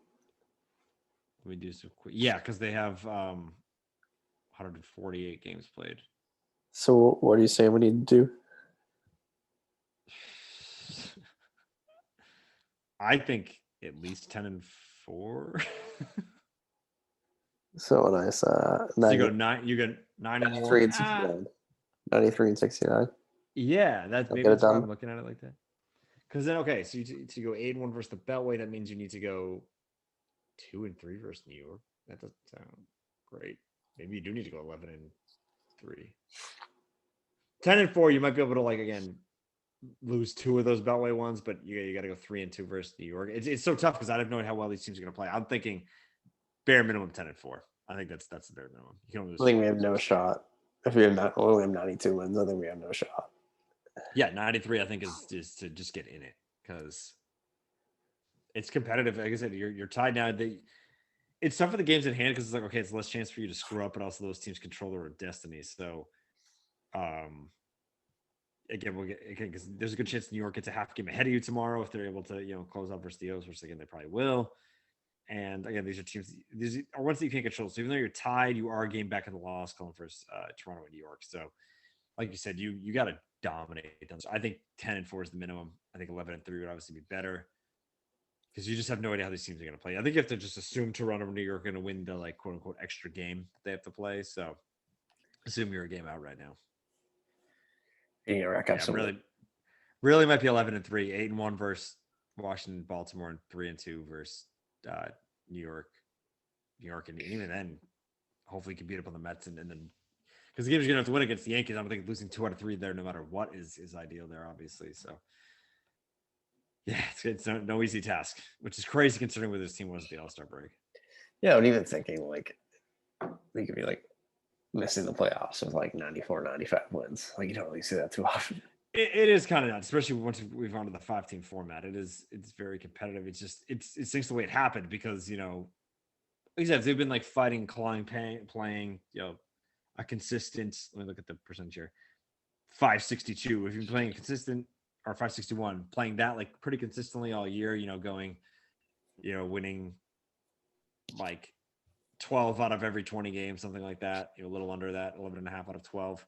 We do so quick. Yeah, because they have 148 games played. So what are you saying we need to do? I think at least 10-4. So nice. So you go 9. You get 9 and 93 and 69. 93 and 69. Yeah, that's I'll maybe get it that's why done. I'm looking at it like that. Because then, okay, so to go 8-1 versus the Beltway, that means you need to go 2-3 versus New York. That doesn't sound great. Maybe you do need to go 11-3. 10-4, you might be able to, like, again, lose 2 of those Beltway ones, but you got to go 3-2 versus New York. It's so tough because I don't know how well these teams are going to play. I'm thinking bare minimum 10-4. I think that's the bare minimum. You can only lose I think we have no shot. If we have only have 92 wins, I think we have no shot. Yeah, 93, I think, is to just get in it because it's competitive. Like I said, you're tied now. It's tough for the games at hand because it's like, okay, it's less chance for you to screw up, but also those teams control their destiny. So, again, because there's a good chance New York gets a half game ahead of you tomorrow if they're able to close out versus the O's, which again they probably will. And again, these are teams. These are ones that you can't control. So even though you're tied, you are a game back in the loss column versus Toronto and New York. So, like you said, you got to dominate them. So I think 10-4 is the minimum. I think 11-3 would obviously be better because you just have no idea how these teams are going to play. I think you have to just assume Toronto and New York are going to win the like quote unquote extra game that they have to play. So assume you're a game out right now. Yeah, rack up some. Really might be 11-3, 8-1 versus Washington, Baltimore, and 3-2 versus New York, and even then, hopefully, you can beat up on the Mets and then because the game's gonna have to win against the Yankees. I don't think losing 2 out of 3 there, no matter what, is ideal there, obviously. So, yeah, it's no easy task, which is crazy considering where this team was at the All-Star break. Yeah, and even thinking like we could be like missing the playoffs with like 94, 95 wins. Like you don't really see that too often. It is kind of nuts, especially once we've gone to the 5-team format. It's very competitive. It's just it stinks the way it happened because like I said, they've been like fighting, clawing, playing a consistent. Let me look at the percentage here. 562. If you're playing a consistent or 561, playing that like pretty consistently all year, going, winning like 12 out of every 20 games, something like that, a little under that, 11 and a half out of 12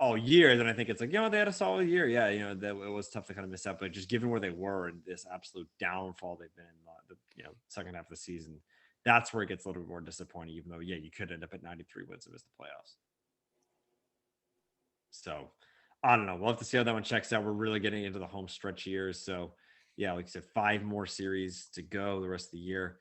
all year, then I think it's like, they had a solid year. Yeah, that it was tough to kind of miss out, but just given where they were and this absolute downfall they've been in the second half of the season, that's where it gets a little bit more disappointing, even though, you could end up at 93 wins and miss the playoffs. So I don't know. We'll have to see how that one checks out. We're really getting into the home stretch here. So yeah, like I said, 5 more series to go the rest of the year.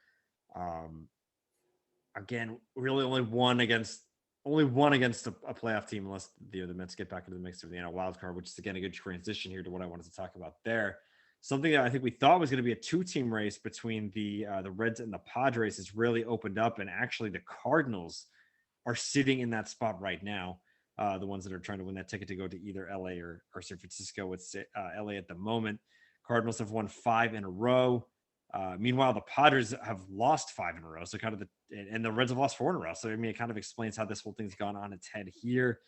Again, really only one against only one against a playoff team, unless the Mets get back into the mix of the NL wild card, which is again a good transition here to what I wanted to talk about there. Something that I think we thought was going to be a two-team race between the Reds and the Padres has really opened up, and actually the Cardinals are sitting in that spot right now. The ones that are trying to win that ticket to go to either LA or San Francisco. It's LA at the moment. Cardinals have won 5 in a row. Meanwhile, the Padres have lost 5 in a row. So kind of and the Reds have lost 4 in a row. So I mean, it kind of explains how this whole thing's gone on its head here.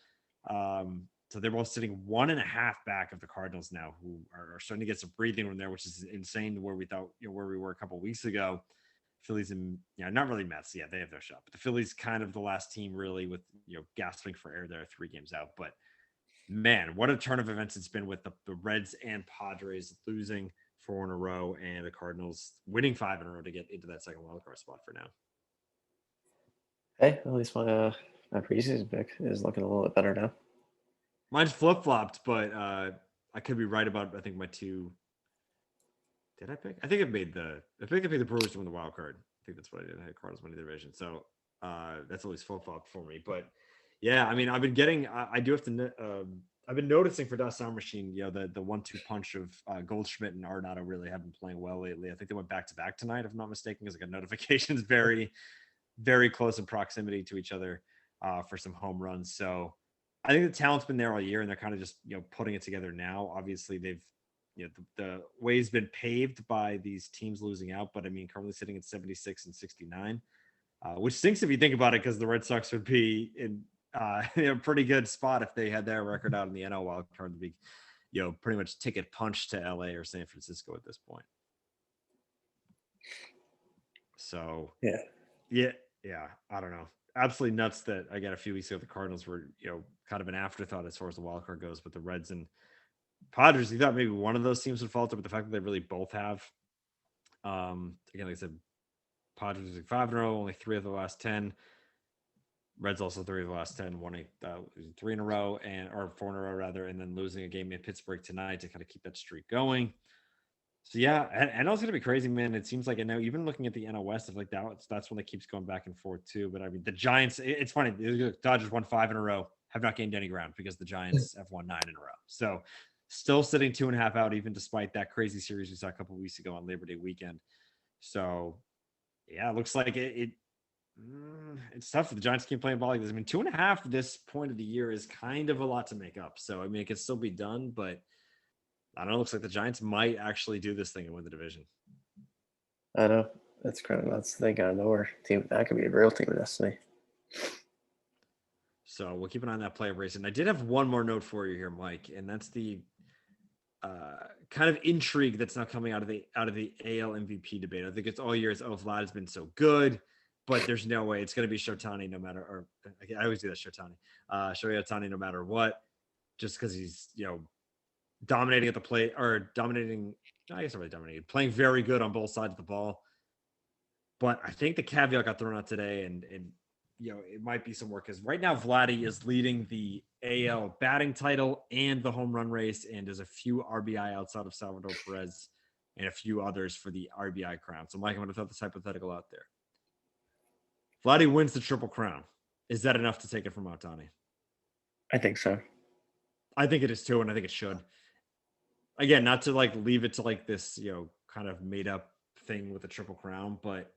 So they're both sitting 1.5 back of the Cardinals now, who are starting to get some breathing room there, which is insane to where we thought, where we were a couple of weeks ago. Phillies and not really Mets. Yeah, they have their shot, but the Phillies kind of the last team really with gasping for air there, 3 games out. But man, what a turn of events it's been with the Reds and Padres losing 4 in a row, and the Cardinals winning 5 in a row to get into that second wildcard spot for now. Hey, at least my preseason pick is looking a little bit better now. Mine's flip flopped, but I could be right about. I think my 2. Did I pick? I think I picked the Brewers to win the wild card. I think that's what I did. I had Cardinals winning the division, so that's at least flip flopped for me. But yeah, I mean, I've been getting. I do have to. I've been noticing for Dust Sound Machine, the 1-2 punch of Goldschmidt and Arenado really have been playing well lately. I think they went back to back tonight, if I'm not mistaken, because I got notifications very, very close in proximity to each other for some home runs. So I think the talent's been there all year, and they're kind of just putting it together now. Obviously, they've the way's been paved by these teams losing out, but I mean, currently sitting at 76 and 69, which stinks if you think about it, because the Red Sox would be in a pretty good spot if they had their record out in the NL wild card to be, pretty much ticket punch to LA or San Francisco at this point. So yeah, I don't know. Absolutely nuts that I got a few weeks ago the Cardinals were, kind of an afterthought as far as the wild card goes, but the Reds and Padres, you thought maybe one of those teams would falter, but the fact that they really both have, again, like I said, Padres 5 in a row, only 3 of the last 10. Reds also 3 of the last 10, won 3 in a row or 4 in a row rather, and then losing a game in Pittsburgh tonight to kind of keep that streak going. So yeah, and it's gonna be crazy, man. It seems like, now even looking at the NL West, if like that's one that keeps going back and forth too. But I mean, the Giants, it's funny. The Dodgers won 5 in a row, have not gained any ground because the Giants have won 9 in a row. So still sitting 2.5 out, even despite that crazy series we saw a couple of weeks ago on Labor Day weekend. So yeah, it looks like it's tough for the Giants to keep playing ball like this. I mean, 2.5 at this point of the year is kind of a lot to make up. So I mean, it can still be done, but I don't know. It looks like the Giants might actually do this thing and win the division. I know. That's kind of nuts. They got nowhere. Team that could be a real team of destiny. So we'll keep an eye on that playoff race. And I did have one more note for you here, Mike, and that's the kind of intrigue that's now coming out of the AL MVP debate. I think it's all years. Vlad has been so good, but there's no way it's going to be Shotani no matter. Or I always do that, Shotani, Shohei Ohtani no matter what, just because he's dominating at the plate, or dominating. I guess not really dominating, playing very good on both sides of the ball. But I think the caveat got thrown out today, and it might be some work, because right now Vladdy is leading the AL batting title and the home run race, and there's a few RBI outside of Salvador Perez and a few others for the RBI crown. So Mike, I'm going to throw this hypothetical out there. Vladdy wins the Triple Crown. Is that enough to take it from Ohtani? I think so. I think it is too, and I think it should. Again, not to leave it to this, kind of made up thing with the Triple Crown, but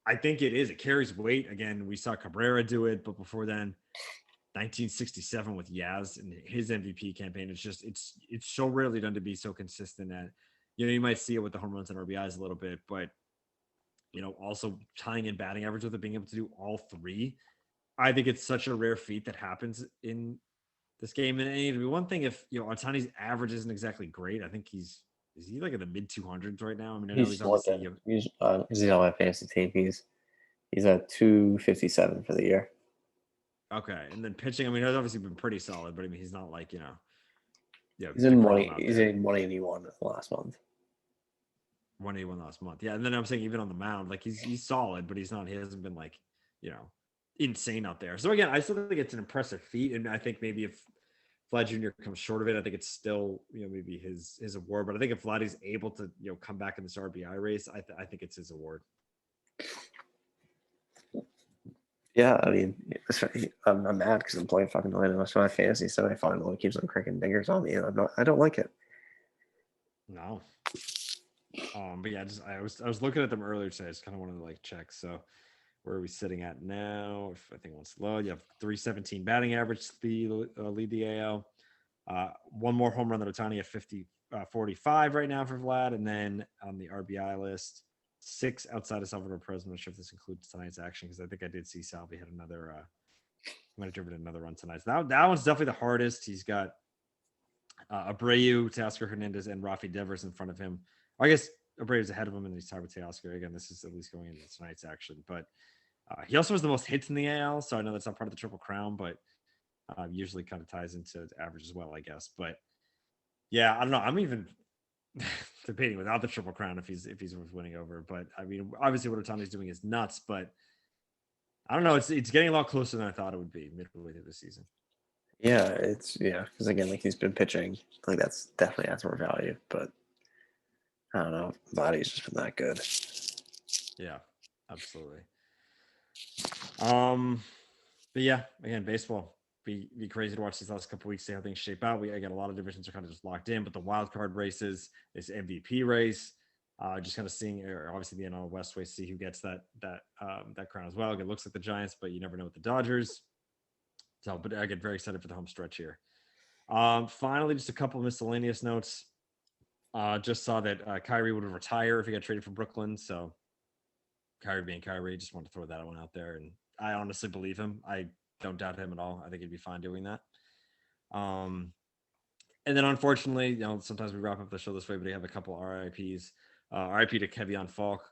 I think it is. It carries weight. Again, we saw Cabrera do it, but before then, 1967 with Yaz and his MVP campaign. It's just it's so rarely done to be so consistent that you might see it with the home runs and RBIs a little bit, but also tying in batting average with it, being able to do all 3. I think it's such a rare feat that happens in this game. And it'd be one thing if Ohtani's average isn't exactly great. I think is he like in the mid 200s right now? I mean, I know he's obviously he's on my fantasy team. He's at 257 for the year. Okay, and then pitching, I mean, he's obviously been pretty solid, but I mean, he's not like he's in 181 last month. 181 last month, yeah. And then I'm saying even on the mound, he's solid, but he hasn't been insane out there. So again, I still think it's an impressive feat, and I think maybe if Vlad Jr. comes short of it, I think it's still maybe his award. But I think if Vladdy's able to come back in this RBI race, I think it's his award. Yeah, I mean, I'm mad because I'm playing fucking Atlanta. So my fantasy semifinal keeps on cranking dingers on me, and I don't like it. No. But yeah, just I was looking at them earlier today. I just kind of wanted to like check. So where are we sitting at now? If I think once low, you have 317 batting average lead the AL. One more home run than Otani at 45 right now for Vlad, and then on the RBI list, 6 outside of Salvador Perez. I'm not sure if this includes tonight's action because I think I did see Salvi had another. Might have driven another run tonight. So that one's definitely the hardest. He's got Abreu, Teoscar Hernandez, and Rafi Devers in front of him. I guess Abreu's ahead of him, and he's tied with Teoscar. Again, this is at least going into tonight's action. But he also has the most hits in the AL, so I know that's not part of the Triple Crown, but usually kind of ties into average as well, I guess. But yeah, I don't know. I'm even debating without the Triple Crown if he's worth winning over. But I mean, obviously what Otani's doing is nuts, but I don't know. It's getting a lot closer than I thought it would be midway through the season. Yeah, because again, like he's been pitching, like that's definitely adds more value. But I don't know, Vladdy's just been that good. Yeah, absolutely. But yeah, again, baseball be crazy to watch these last couple weeks, see how things shape out. Again, a lot of divisions are kind of just locked in, but the wild card races, this MVP race, just kind of seeing, or obviously the NL West way, see who gets that crown as well. It looks like the Giants, but you never know with the Dodgers. So, but I get very excited for the home stretch here. Finally, just a couple of miscellaneous notes. Just saw that Kyrie would retire if he got traded from Brooklyn. So Kyrie being Kyrie, just want to throw that one out there. And I honestly believe him. I don't doubt him at all. I think he'd be fine doing that. Um, and then unfortunately, sometimes we wrap up the show this way, but we have a couple RIPs. RIP to Kevion Falk,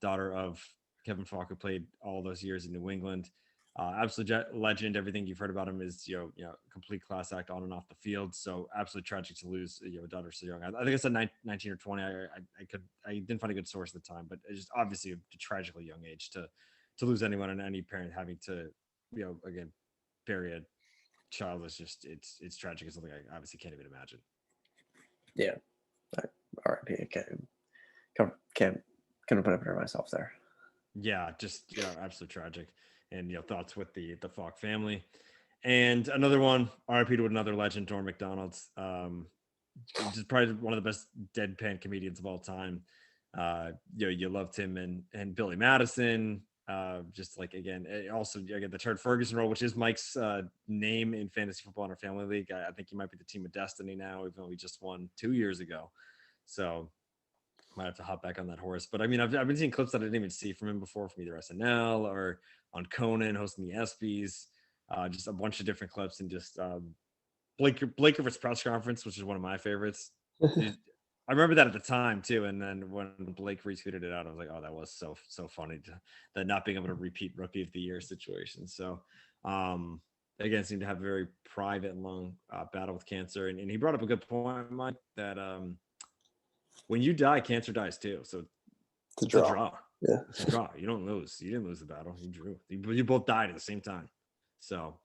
daughter of Kevin Falk, who played all those years in New England. Absolute legend. Everything you've heard about him is complete class act on and off the field. So absolutely tragic to lose a daughter so young. I think I said 19 or 20. I didn't find a good source at the time, but it's just obviously a tragically young age to lose anyone, and any parent having to again bury a child is just it's tragic. It's something I obviously can't even imagine. Yeah, RIP. Can't couldn't put it better myself there. Yeah, just absolutely tragic. And thoughts with the Falk family. And another one, RIP to another legend, Norm McDonald's. Just probably one of the best deadpan comedians of all time. You loved him and Billy Madison. Just like again, also again the Turd Ferguson role, which is Mike's name in fantasy football in our family league. I think he might be the team of destiny now, even though we just won 2 years ago. So might have to hop back on that horse. But I mean, I've been seeing clips that I didn't even see from him before, from either SNL or on Conan hosting the ESPYS. Just a bunch of different clips, and just Blake Griffin's press conference, which is one of my favorites. I remember that at the time too, and then when Blake retweeted it out, I was like, "Oh, that was so funny." That not being able to repeat Rookie of the Year situation. So, again, seemed to have a very private and long battle with cancer, and he brought up a good point, Mike, that when you die, cancer dies too. So It's a draw. Yeah, it's a draw. You don't lose. You didn't lose the battle. You drew. You both died at the same time. So,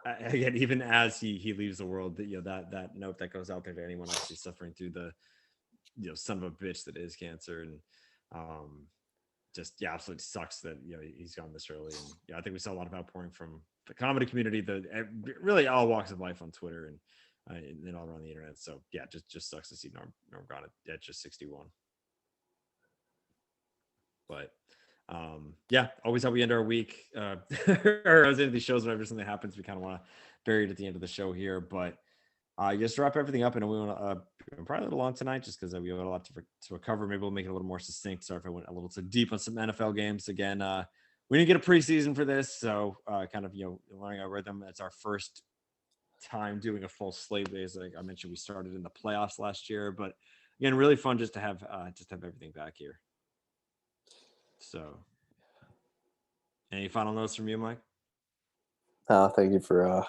again, even as he leaves the world, that note that goes out there to anyone obviously suffering through the son of a bitch that is cancer, and just absolutely sucks that he's gone this early. And I think we saw a lot of outpouring from the comedy community, really all walks of life on Twitter and all around the internet. So yeah, just sucks to see Norm gone at just 61. But yeah, always how we end our week or as end of these shows. Whenever something happens, we kind of want to bury it at the end of the show here. But just to wrap everything up, and we want to probably a little long tonight, just because we have a lot to cover. Maybe we'll make it a little more succinct. Sorry if I went a little too deep on some NFL games. Again, we didn't get a preseason for this, so kind of learning our rhythm. It's our first time doing a full slate. As I mentioned, we started in the playoffs last year, but again, really fun just to have everything back here. So, any final notes from you, Mike? Thank you for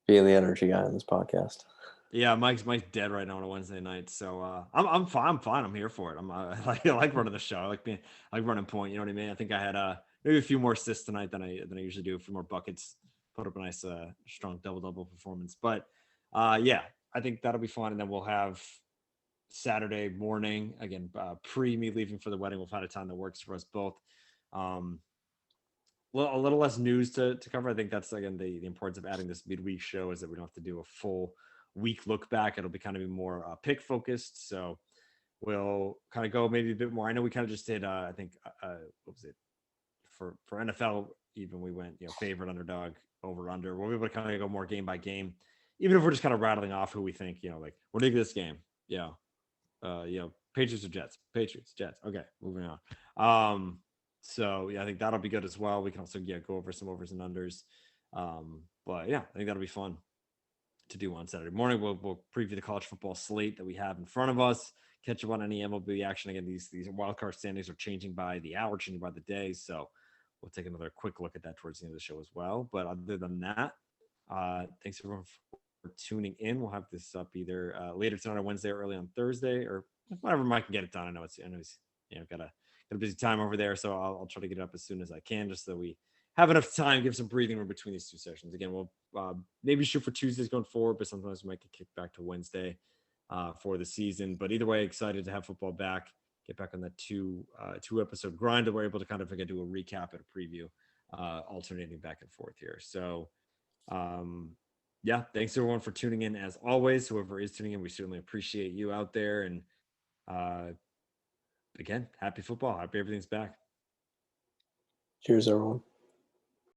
being the energy guy on this podcast. Yeah, Mike's dead right now on a Wednesday night, so I'm fine. I'm fine. I'm here for it. I like running the show. I like running point. You know what I mean? I think I had maybe a few more assists tonight than I usually do. A few more buckets. Put up a nice strong double performance. But yeah, I think that'll be fun. And then we'll have Saturday morning again, pre me leaving for the wedding. We'll find a time that works for us both. a little less news to cover. I think that's again the importance of adding this midweek show is that we don't have to do a full week look back. It'll be kind of be more pick focused. So we'll kind of go maybe a bit more. I know we kind of just did. I think what was it for NFL? Even we went favorite, underdog, over under. We'll be able to kind of go more game by game, even if we're just kind of rattling off who we think like we're taking this game. Yeah, Patriots or Jets. Patriots, Jets. Okay, moving on. So yeah, I think that'll be good as well. We can also go over some overs and unders. But yeah, I think that'll be fun to do on Saturday morning. We'll preview the college football slate that we have in front of us. Catch up on any MLB action. Again, these wildcard standings are changing by the hour, changing by the day. So we'll take another quick look at that towards the end of the show as well. But other than that, thanks everyone for tuning in. We'll have this up either later tonight on Wednesday or early on Thursday or whenever Mike can get it done. I know he's got a busy time over there, so I'll try to get it up as soon as I can, just so we have enough time, give some breathing room between these two sessions. Again, we'll maybe shoot for Tuesdays going forward, but sometimes we might get kicked back to Wednesday for the season. But either way, excited to have football back, get back on that two episode grind that we're able to kind of again do a recap and a preview, alternating back and forth here. So yeah, thanks everyone for tuning in as always. Whoever is tuning in, we certainly appreciate you out there. And again, happy football. Happy everything's back. Cheers, everyone.